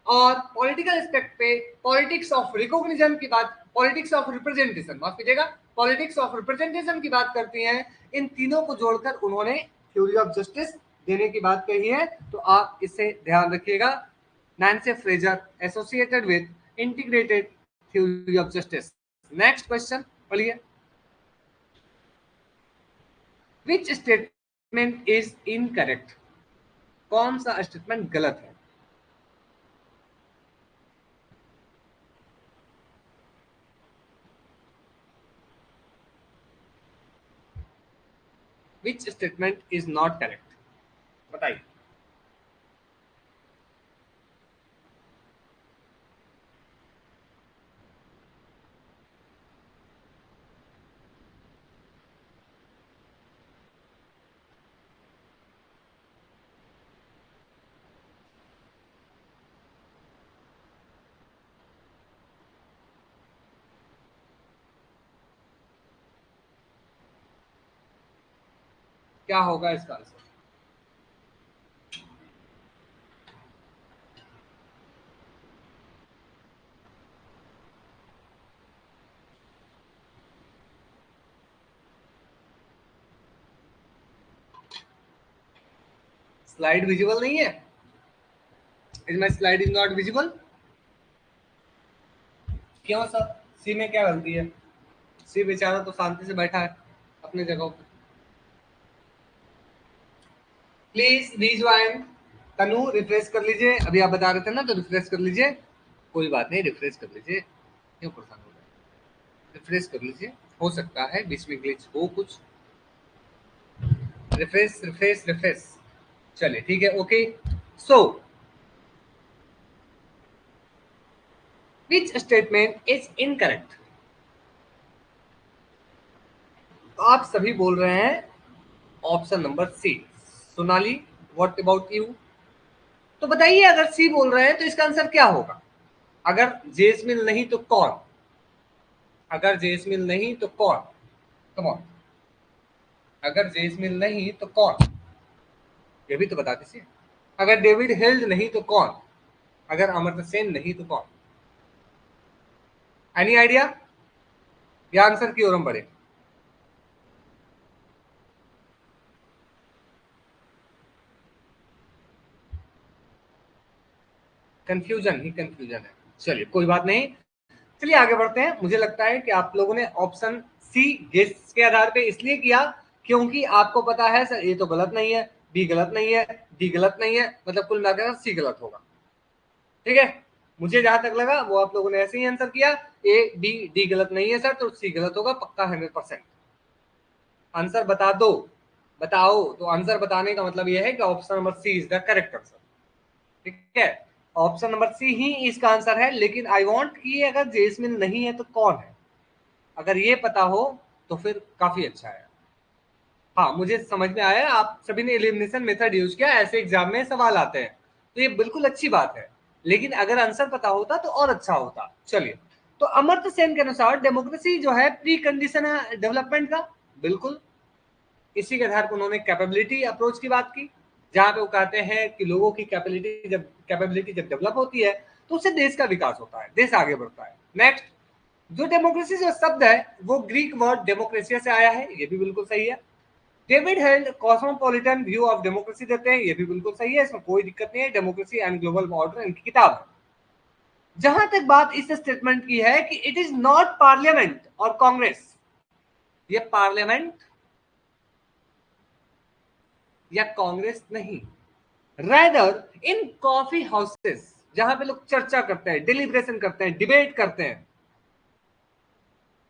और पॉलिटिकल एस्पेक्ट पे पॉलिटिक्स ऑफ रिकॉग्निशन की बात, पॉलिटिक्स ऑफ रिप्रेजेंटेशन, माफ कीजिएगा, पॉलिटिक्स ऑफ रिप्रेजेंटेशन की बात करती हैं। इन तीनों को जोड़कर उन्होंने थ्योरी ऑफ जस्टिस देने की बात कही है, तो आप इसे ध्यान रखिएगा। Nancy Fraser associated with integrated theory of justice. Next question पढ़िए। Which statement is incorrect? कौन सा स्टेटमेंट गलत है? Which statement is not correct? बताइए। क्या होगा इसका आंसर? स्लाइड विजिबल नहीं है? Is my slide is not visible? क्यों सर? सी में क्या गलती है? सी बेचारा तो शांति से बैठा है अपने जगह पर। Please rejoin. तनु रिफ्रेश कर लीजिए, अभी आप बता रहे थे ना, तो रिफ्रेश कर लीजिए। कोई बात नहीं, रिफ्रेश कर लीजिए, क्यों परेशान हो रहे हैं? रिफ्रेश कर लीजिए, हो सकता है बीच में ग्लिच हो कुछ। Refresh refresh refresh. चलिए ठीक है, okay. So which statement is incorrect? तो आप सभी बोल रहे हैं option number C. Sonali, what about you? तो बताइए, अगर सी बोल रहे हैं तो इसका आंसर क्या होगा? अगर जेसमिन नहीं तो कौन? अगर जेसमिन नहीं तो कौन? Come on. अगर जेसमिन नहीं तो कौन? ये भी तो बता दीजिए। अगर डेविड हिल्ड नहीं तो कौन? अगर अमर्त्य सेन नहीं तो कौन? Any idea? या आंसर की ओर हम बढ़े? कंफ्यूजन ही कंफ्यूजन है। चलिए कोई बात नहीं, चलिए आगे बढ़ते हैं। मुझे लगता है कि आप लोगों ने ऑप्शन सी गेस के आधार पे इसलिए किया क्योंकि आपको पता है सर ए तो गलत नहीं है, बी गलत नहीं है, डी गलत नहीं है, मतलब कुल मिलाकर सी गलत होगा। ठीक है, मुझे जहां तक लगा वो आप लोगों ने ऐसे ही आंसर किया। ए बी डी गलत नहीं है सर, तो सी गलत होगा पक्का 100%। आंसर बता दो, बताओ। तो आंसर बताने का मतलब यह है कि option number C is the correct answer. ठीक है, ऑप्शन नंबर सी ही इसका आंसर है। लेकिन आई वांट कि अगर जेसमिन नहीं है तो कौन है, अगर ये पता हो तो फिर काफी अच्छा है। हाँ, मुझे समझ में आया, आप सभी ने एलिमिनेशन मेथड यूज किया, ऐसे एग्जाम में सवाल आते हैं, तो ये बिल्कुल अच्छी बात है। लेकिन अगर आंसर पता होता तो और अच्छा होता। चलिए, तो अमर्त्य सेन के अनुसार डेमोक्रेसी जो है प्री कंडीशन है डेवलपमेंट का। बिल्कुल, इसी के आधार पर उन्होंने कैपेबिलिटी अप्रोच की बात की, जहां पे वो कहते हैं कि लोगों की कैपेबिलिटी जब डेवलप होती है तो उससे देश का विकास होता है, देश आगे बढ़ता है। नेक्स्ट, जो डेमोक्रेसी जो शब्द है वो ग्रीक वर्ड डेमोक्रेसिया से आया है, ये भी बिल्कुल सही है। David held cosmopolitan view of democracy देते हैं, ये भी बिल्कुल सही है, इसमें कोई दिक्कत नहीं है। डेमोक्रेसी एंड ग्लोबल ऑर्डर इनकी किताब है। जहां तक बात इस स्टेटमेंट की है कि इट इज नॉट पार्लियामेंट और कांग्रेस, ये पार्लियामेंट या कांग्रेस नहीं, रैदर इन कॉफी हाउसेस जहां पे लोग चर्चा करते हैं, डिलिब्रेशन करते हैं, डिबेट करते हैं,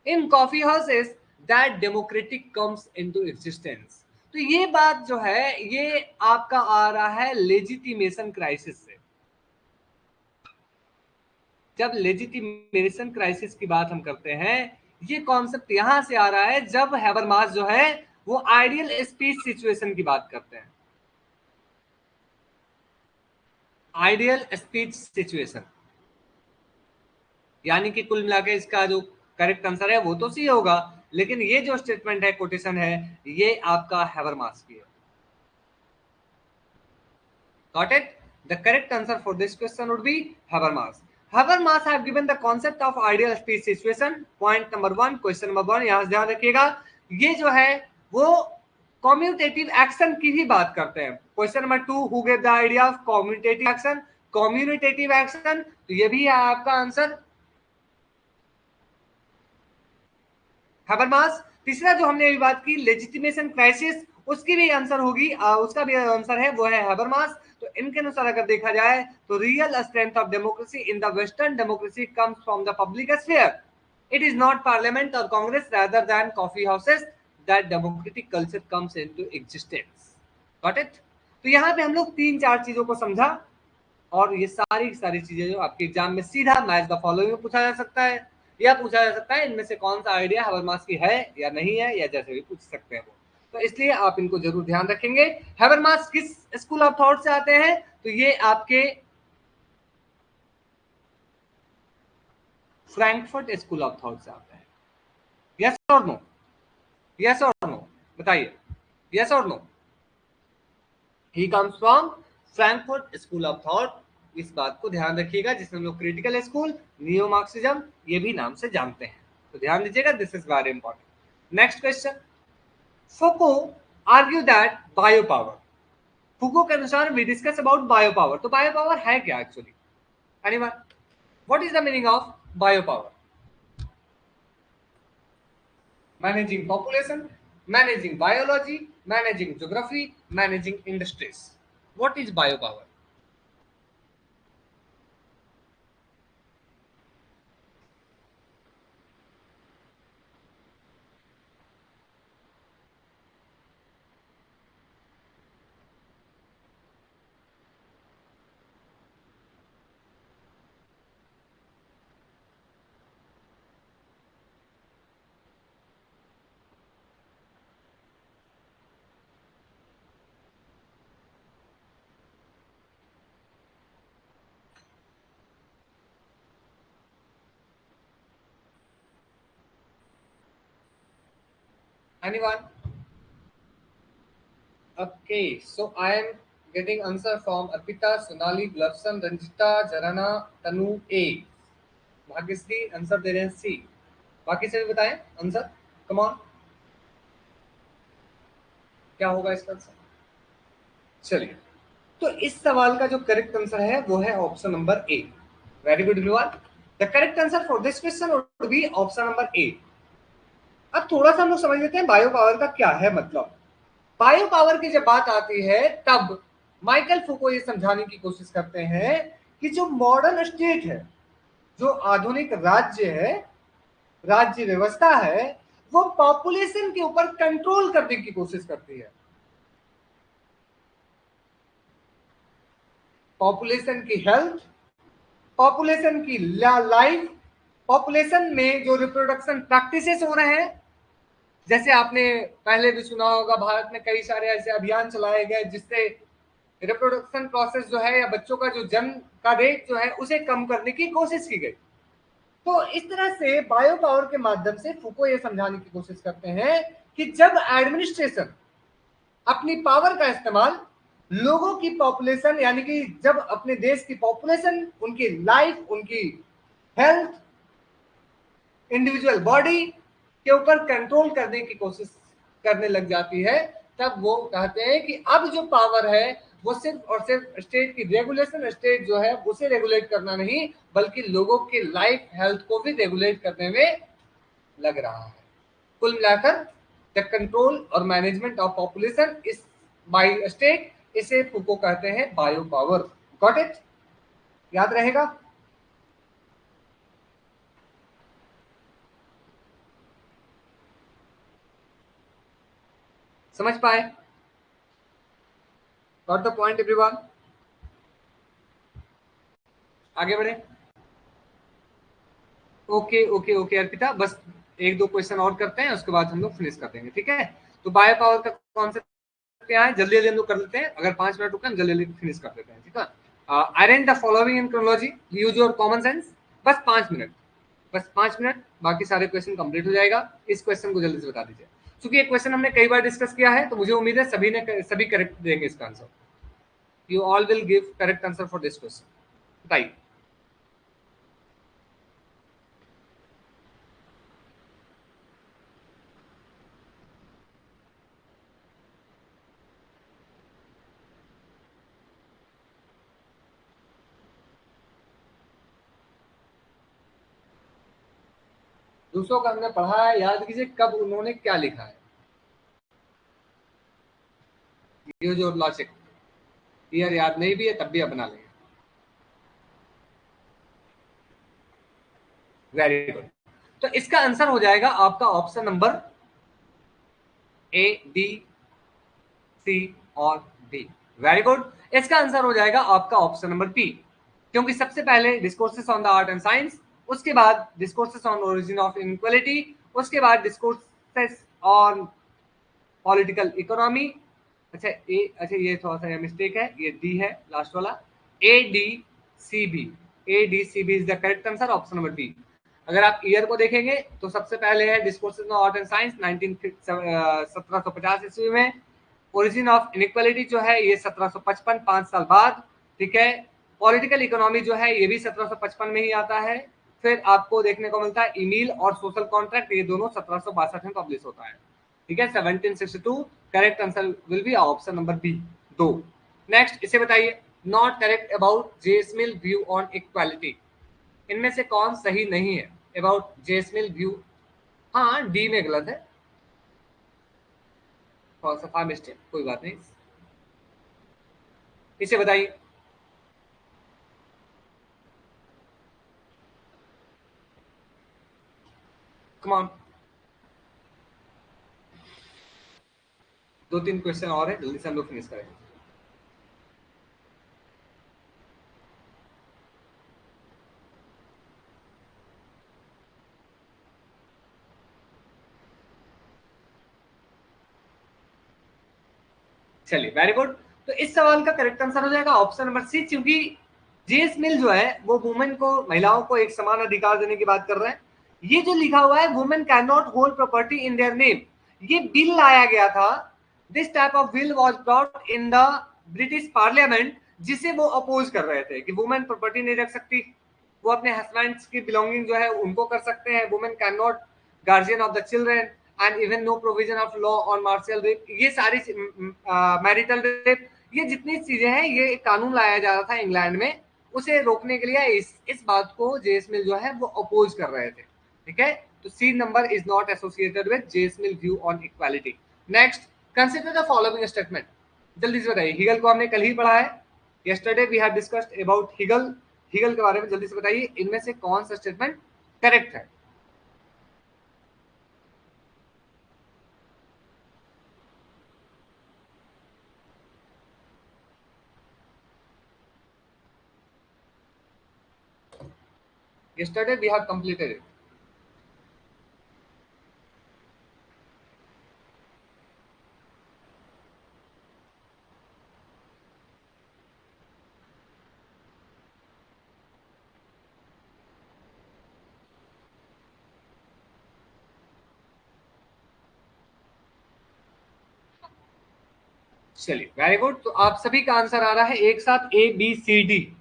in coffee houses that democratic comes into existence. तो ये बात जो है ये आपका आ रहा है लेजिटिमेशन क्राइसिस से। जब लेजिटिमेशन क्राइसिस की बात हम करते हैं, ये कॉन्सेप्ट यहां से आ रहा है जब हैबरमास जो है वो आइडियल स्पीच सिचुएशन की बात करते हैं। आइडियल स्पीच सिचुएशन, यानी कि कुल मिलाकर इसका जो करेक्ट आंसर है वो तो सी होगा, लेकिन ये जो स्टेटमेंट है, कोटेशन है, ये आपका हैबरमास की है। Got it? The correct answer for this question would be Habermas. Habermas have given the concept of ideal speech situation. Point number 1, question number 1 यहां से ध्यान रखिएगा, ये जो है वो कम्यूटेटिव एक्शन की ही बात करते हैं। Question number 2, who gave the idea of commutative action, commutative action, तो ये भी है आपका आंसर हैबरमास। तीसरा जो हमने अभी बात की लेजिटिमेशन क्राइसिस, उसकी भी आंसर होगी, उसका भी आंसर है वो है हैबरमास। तो इनके अनुसार अगर देखा जाए तो real strength of democracy in the western democracy comes from the public sphere, it is not parliament और Congress rather than coffee houses that democratic culture comes into existence. Got it? तो यहाँ पे हम लोग 3-4 चीजों को समझा, और ये सारी चीजें जो आपके एग्जाम में सीधा मैच द फॉलोइंग में पूछा जा सकता है, या पूछा जा सकता है इनमें से कौन सा आइडिया हैबरमास की है या नहीं है, या जैसे भी पूछ सकते हैं वो। तो इसलिए आप इनको जरूर ध्यान रखेंगे। हैबरमास किस स्कूल ऑफ थॉट से आते हैं? तो ये आपके फ्रैंकफर्ट स्कूल ऑफ थॉट से आते हैं। यस और नो? यस और नो बताइए, यस और no? He comes from Frankfurt school of thought. इस बात को ध्यान रखिएगा, जिसमें हम लोग क्रिटिकल स्कूल, नियो मार्क्सिज्म, ये भी नाम से जानते हैं, तो ध्यान दीजिएगा, this is very important. Next question, Foucault argue that bio power, Foucault के अनुसार we discuss about bio power, तो बायो पावर है क्या actually? Anyone? What is the meaning of bio power? Managing population, managing biology, managing geography, managing industries, what is bio power? Anyone? Okay, so I am getting answer from Arpita, Sonali, Blossom, Ranjita, Jarana, Tanu A. Bhagyashree answer दे रहे हैं सी। बाकी से भी बताएं answer, come on, क्या होगा इसका आंसर? चलिए, तो इस सवाल का जो करेक्ट आंसर है वो है option number A. Very good everyone, the correct answer for this question would be option number ए। अब थोड़ा सा हम लोग समझ लेते हैं बायो पावर का क्या है मतलब। बायो पावर की जब बात आती है तब माइकल फूको ये समझाने की कोशिश करते हैं कि जो मॉडर्न स्टेट है, जो आधुनिक राज्य है, राज्य व्यवस्था है, वो पॉपुलेशन के ऊपर कंट्रोल करने की कोशिश करती है। पॉपुलेशन की हेल्थ, पॉपुलेशन की लाइफ, पॉपुलेशन में जो रिप्रोडक्शन प्रैक्टिसेस हो रहे हैं, जैसे आपने पहले भी सुना होगा भारत में कई सारे ऐसे अभियान चलाए गए जिससे रिप्रोडक्शन प्रोसेस जो है या बच्चों का जो जन्म का रेट जो है उसे कम करने की कोशिश की गई। तो इस तरह से बायो पावर के माध्यम से फुको ये समझाने की कोशिश करते हैं कि जब एडमिनिस्ट्रेशन अपनी पावर का इस्तेमाल लोगों की पॉपुलेशन, यानी कि जब अपने देश की पॉपुलेशन, उनकी लाइफ, उनकी हेल्थ, इंडिविजुअल बॉडी के ऊपर कंट्रोल करने की कोशिश करने लग जाती है, तब वो कहते हैं कि अब जो पावर है वो सिर्फ और सिर्फ स्टेट की रेगुलेशन, स्टेट जो है उसे रेगुलेट करना नहीं, बल्कि लोगों की लाइफ हेल्थ को भी रेगुलेट करने में लग रहा है। कुल मिलाकर द कंट्रोल और मैनेजमेंट ऑफ पॉपुलेशन इस बाय स्टेट, इसे फुको कहते हैं बायो पावर। Got it? याद रहेगा? समझ पाए? Got the point everyone? आगे बढ़े। ओके ओके ओके अर्पिता, बस एक दो क्वेश्चन और करते हैं, उसके बाद हम लोग फिनिश कर देंगे, ठीक है? तो बायो पावर का कॉन्सेप्ट क्या है, जल्दी जल्दी हम लोग कर लेते हैं, अगर 5 मिनट रुके हम जल्दी जल्दी फिनिश कर देते हैं, ठीक है? Arrange the following in chronology, use your common sense, बस 5 मिनट। बस 5 मिनट, बाकी सारे क्वेश्चन कंप्लीट हो जाएगा। इस क्वेश्चन को जल्दी से बता दीजिए, क्योंकि ये क्वेश्चन हमने कई बार डिस्कस किया है, तो मुझे उम्मीद है सभी करेक्ट देंगे इसका answer. You all will give correct answer for this question. बताइए। दूसरों का हमने पढ़ा है, याद कीजिए कब उन्होंने क्या लिखा है। ये जो लॉजिक ईयर याद नहीं भी है तब भी अपना लेंगे। Very good. तो इसका आंसर हो जाएगा आपका ऑप्शन नंबर ए, बी, सी और डी। Very good. इसका आंसर हो जाएगा आपका ऑप्शन नंबर बी, क्योंकि सबसे पहले discourses on the art and science, उसके बाद discourses on origin of inequality, उसके बाद डिस्कोर्सेस ऑन पॉलिटिकल इकोनॉमी। अच्छा ये थोड़ा सा मिस्टेक है, ये डी है लास्ट वाला, A D C B. A D C B is the correct answer, option number B. अगर आप ईयर को देखेंगे तो सबसे पहले है discourses on art and science 1750 ईस्वी में। ओरिजिन ऑफ इनइक्वालिटी जो है ये 1755, 5 साल बाद। ठीक है। पॉलिटिकल इकोनॉमी जो है ये भी 1755 में ही आता है। फिर आपको देखने को मिलता है ईमेल और सोशल कॉन्ट्रैक्ट, ये दोनों 1762 में पब्लिश होता है। ठीक है, 1762। Correct answer will be option number B, 2। Next इसे बताइए, not correct about JS Mill view on equality. इनमें से कौन सही नहीं है अबाउट जेसमिल व्यू? हाँ, डी में गलत है, थोड़ा सा था मिस्टेक, कोई बात नहीं। इसे बताइए। कम ऑन, 2-3 क्वेश्चन और है, जल्दी से हम लोग फिनिश करेंगे। चलिए, वेरी गुड। तो इस सवाल का करेक्ट आंसर हो जाएगा ऑप्शन नंबर सी, क्योंकि जेस मिल जो है वो वुमेन को, महिलाओं को एक समान अधिकार देने की बात कर रहे हैं। ये जो लिखा हुआ है women can not hold property in their name, ये बिल लाया गया था। This type of bill was brought in the British parliament, जिसे वो अपोज कर रहे थे कि वुमेन प्रॉपर्टी नहीं रख सकती, वो अपने हस्बैंड की बिलोंगिंग जो है उनको कर सकते हैं। Women can not guardian of the children and even know provision of law on martial rape. ये सारी मैरिटल रेप, ये जितनी चीजें हैं, ये एक कानून लाया जा रहा था इंग्लैंड में, उसे रोकने के लिए इस बात को जेस मिल जो है वो अपोज कर रहे थे। ठीक है, तो C number is not associated with JS Mill view on equality. Next, consider the following statement. जल्दी से बताइए, हिगल को हमने कल ही पढ़ा है, yesterday we have discussed about Hegel. Hegel के बारे में जल्दी से बताइए, इनमें से कौन सा स्टेटमेंट करेक्ट है? Yesterday we have completed it. चलिए, वेरी गुड। तो आप सभी का आंसर आ रहा है एक साथ, ए बी सी डी,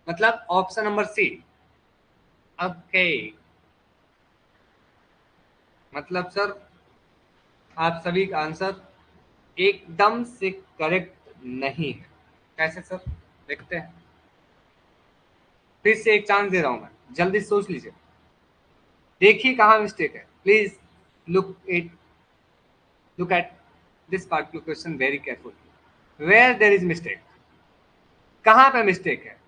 मतलब ऑप्शन नंबर सी। ओके, मतलब सर आप सभी का आंसर एकदम से करेक्ट नहीं है। कैसे सर? देखते हैं, फिर से एक चांस दे रहा हूं मैं, जल्दी सोच लीजिए, देखिए कहाँ मिस्टेक है। Please look it look at this particular question very carefully, where there is mistake, कहाँ पे मिस्टेक है,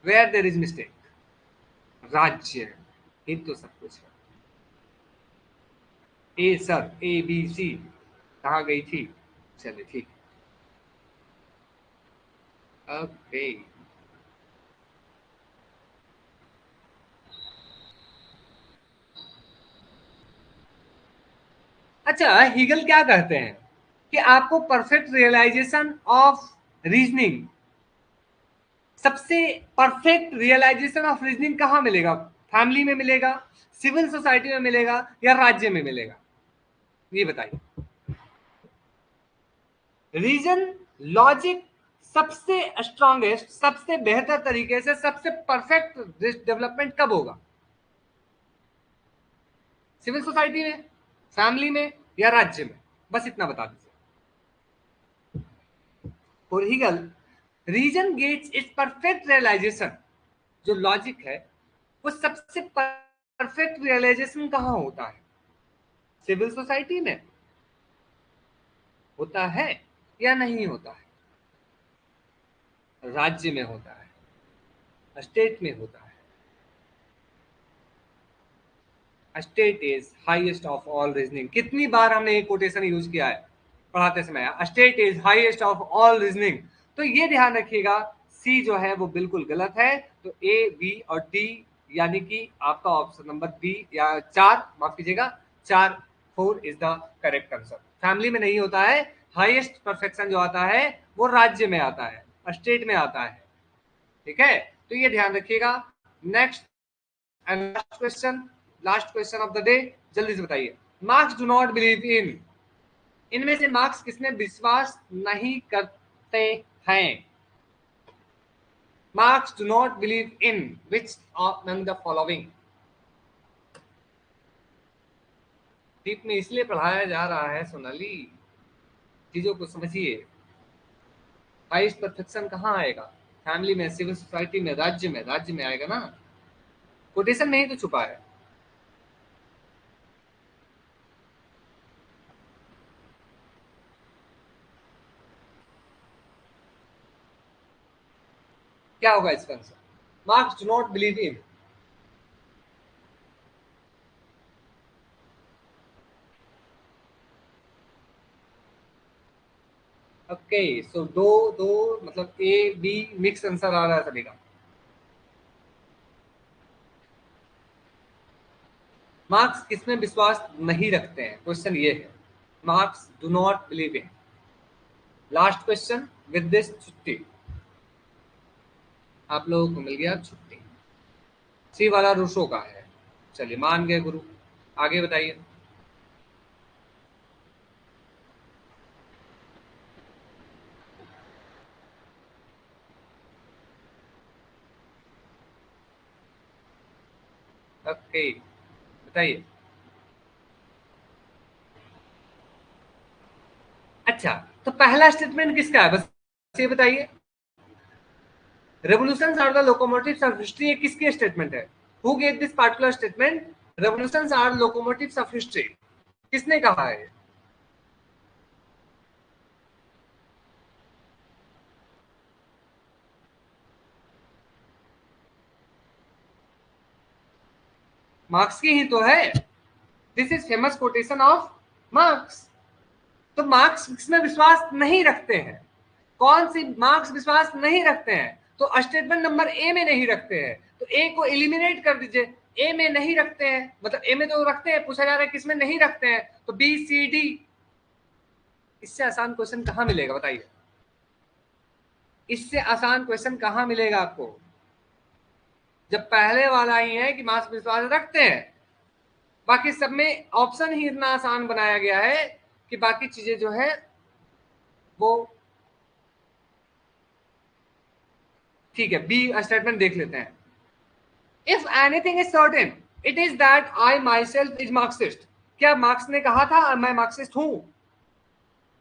वेयर देयर इज मिस्टेक। राज्य, ये तो सब कुछ है। ए सर, ए बी सी कहाँ गई थी? चलिए ठीक, ओके। अच्छा, हीगल क्या कहते हैं कि आपको परफेक्ट रियलाइजेशन ऑफ रीजनिंग सबसे परफेक्ट रियलाइजेशन ऑफ रीजनिंग कहाँ मिलेगा? फैमिली में मिलेगा, सिविल सोसाइटी में मिलेगा, या राज्य में मिलेगा? ये बताइए। रीजन लॉजिक सबसे स्ट्रॉन्गेस्ट, सबसे बेहतर तरीके से, सबसे परफेक्ट डेवलपमेंट कब होगा? सिविल सोसाइटी में, फैमिली में, या राज्य में? बस इतना बता दीजिए। For Hegel, reason gets its perfect realization, जो लॉजिक है वो सबसे परफेक्ट रियलाइजेशन कहाँ होता है? सिविल सोसाइटी में होता है या नहीं होता है? राज्य में होता है, स्टेट में होता है। State is highest of all reasoning. कितनी बार हमने एक कोटेशन यूज किया है पढ़ाते समय? State is highest of all reasoning. तो ये ध्यान रखिएगा, सी जो है वो बिल्कुल गलत है। तो ए, बी और डी, यानी कि आपका ऑप्शन नंबर बी या 4, माफ कीजिएगा 4, 4 is the correct answer. Family में नहीं होता है। हाईएस्ट परफेक्शन जो आता है वो राज्य में आता है, स्टेट में आता है। ठीक है, तो ये ध्यान रखिएगा। Next and last question of the day, जल्दी से बताइए। मार्क्स डू नॉट बिलीव इन, इनमें से मार्क्स किसमें विश्वास नहीं करते हैं? Marks do not believe in which among the following? Deep में इसलिए पढ़ाया जा रहा है सोनाली, चीजों को समझिए। हाईएस्ट परफेक्शन कहाँ आएगा? फैमिली में, सिविल सोसाइटी में, राज्य में? राज्य में आएगा ना, कोटेशन में ही तो छुपा है। क्या होगा इसका answer? Marx do not believe in. Okay, so दो दो मतलब ए बी मिक्स आंसर आ रहा है सभी का। मार्क्स किसमें विश्वास नहीं रखते हैं, क्वेश्चन ये है। Marks do not believe in. Last question, with this छुट्टी, आप लोगों को मिल गया छुट्टी। सी वाला रूसो का है। चलिए मान गए गुरु, आगे बताइए। ओके, बताइए। अच्छा, तो पहला स्टेटमेंट किसका है, बस ये बताइए। Revolutions are the locomotives of history, ये किसकी स्टेटमेंट है? Who gave this particular statement? Revolutions are locomotives of history, किसने कहा है? मार्क्स की ही तो है। This is famous quotation of Marx. तो मार्क्स इसमें विश्वास नहीं रखते हैं। कौन सी मार्क्स विश्वास नहीं रखते हैं? तो स्टेटमेंट नंबर ए में नहीं रखते हैं, तो ए को एलिमिनेट कर दीजिए। ए में नहीं रखते हैं मतलब ए में तो रखते हैं, पूछा जा रहा है किसमें नहीं रखते हैं, तो बी सी डी। इससे आसान क्वेश्चन कहां मिलेगा बताइए? इससे आसान क्वेश्चन कहां मिलेगा आपको, जब पहले वाला ही है कि मार्क्स विश्वास रखते हैं। बाकी सब में ऑप्शन ही इतना आसान बनाया गया है कि बाकी चीजें जो है वो ठीक है। बी स्टेटमेंट देख लेते हैं। If anything is certain it is that I my self is Marxist. क्या मार्क्स ने कहा था मैं मार्क्सिस्ट हूं?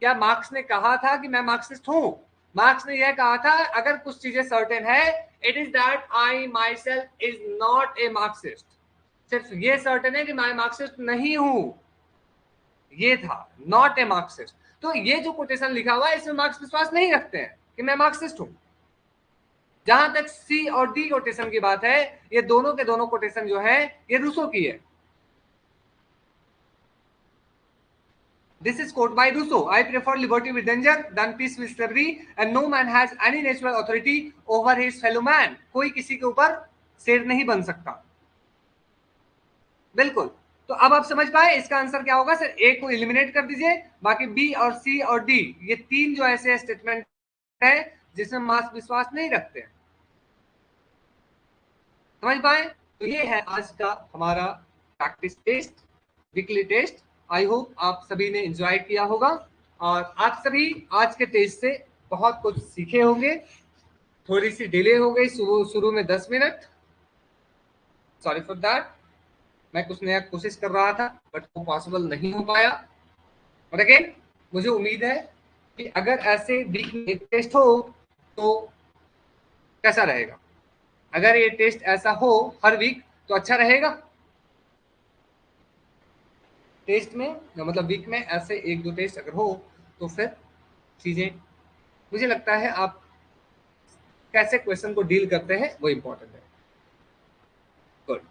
क्या मार्क्स ने कहा था कि मैं मार्क्सिस्ट हूं? मार्क्स ने यह कहा था अगर कुछ चीजें सर्टेन है, it is that I my self is not a Marxist. सिर्फ ये सर्टेन है कि मैं मार्क्सिस्ट नहीं हूं, ये था, नॉट ए मार्क्सिस्ट। तो ये जो कोटेशन लिखा हुआ है इसमें मार्क्स विश्वास नहीं रखते हैं कि मैं मार्क्सिस्ट हूं। जहां तक सी और डी कोटेशन की बात है, ये दोनों के दोनों कोटेशन जो है ये रूसो की है। This is quote by Rousseau. I prefer liberty with danger than peace with slavery, and no man has any natural authority over his fellow man. कोई किसी के ऊपर शेर नहीं बन सकता। बिल्कुल। तो अब आप समझ पाए इसका आंसर क्या होगा? सर ए को एलिमिनेट कर दीजिए, बाकी बी और सी और डी ये तीन जो ऐसे स्टेटमेंट है जिसमें मास विश्वास नहीं रखते हैं। समझ पाए? तो ये है आज का हमारा practice test, weekly test. I hope आप सभी ने एंजॉय किया होगा और आप सभी आज के टेस्ट से बहुत कुछ सीखे होंगे। थोड़ी सी डिले हो गई शुरू में 10 मिनट, सॉरी फॉर दैट। मैं कुछ नया कोशिश कर रहा था बट वो पॉसिबल नहीं हो पाया। और अगेन मुझे उम्मीद है कि अगर ऐसे वीक में एक टेस्ट हो तो कैसा रहेगा। अगर ये टेस्ट ऐसा हो हर वीक तो अच्छा रहेगा। टेस्ट में मतलब वीक में ऐसे एक दो टेस्ट अगर हो तो फिर चीजें, मुझे लगता है आप कैसे क्वेश्चन को डील करते हैं वो इंपॉर्टेंट है। गुड।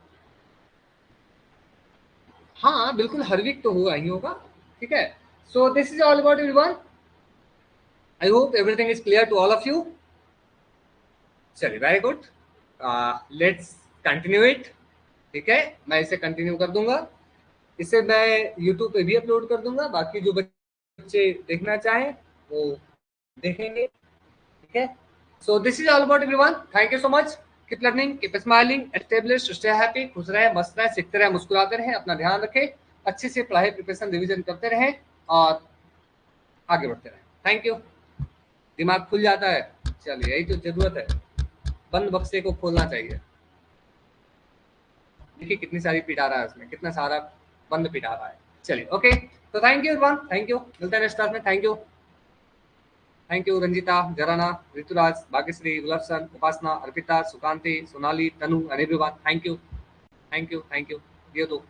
हाँ बिल्कुल, हर वीक तो होगा ही होगा। ठीक है, so this is all about everyone. I hope everything is clear to all of you. चलिए, very good, let's continue it. ठीक है, मैं इसे कंटिन्यू कर दूंगा। इसे मैं यूट्यूब पे भी अपलोड कर दूंगा, बाकी जो बच्चे देखना चाहें वो देखेंगे। ठीक है, so this is all about everyone. Thank you so much. Keep learning, keep smiling, establish, stay happy, खुश रहे, मस्त रहे, सीखते रहे, मुस्कुराते रहे, अपना ध्यान रखें, अच्छे से पढ़ाई प्रिपरेशन रिवीजन करते रहें और आगे बढ़ते रहें। Thank you. दिमाग खुल जाता है, चलिए यही तो जरूरत है, बंद बक्से को खोलना चाहिए। देखिए कितनी सारी पिटा रहा है उसमें, कितना सारा बंद पिटा रहा है। चलिए ओके, तो thank you everyone, thank you, मिलते हैं नेक्स्ट क्लास में। Thank you, thank you Ranjita, Jarana, Rituraj, Bhagyashree, Gulshan, Upasana, Arpita, Sukanti, Sonali, Tanu and everyone. Thank you, thank you, thank you. ये तो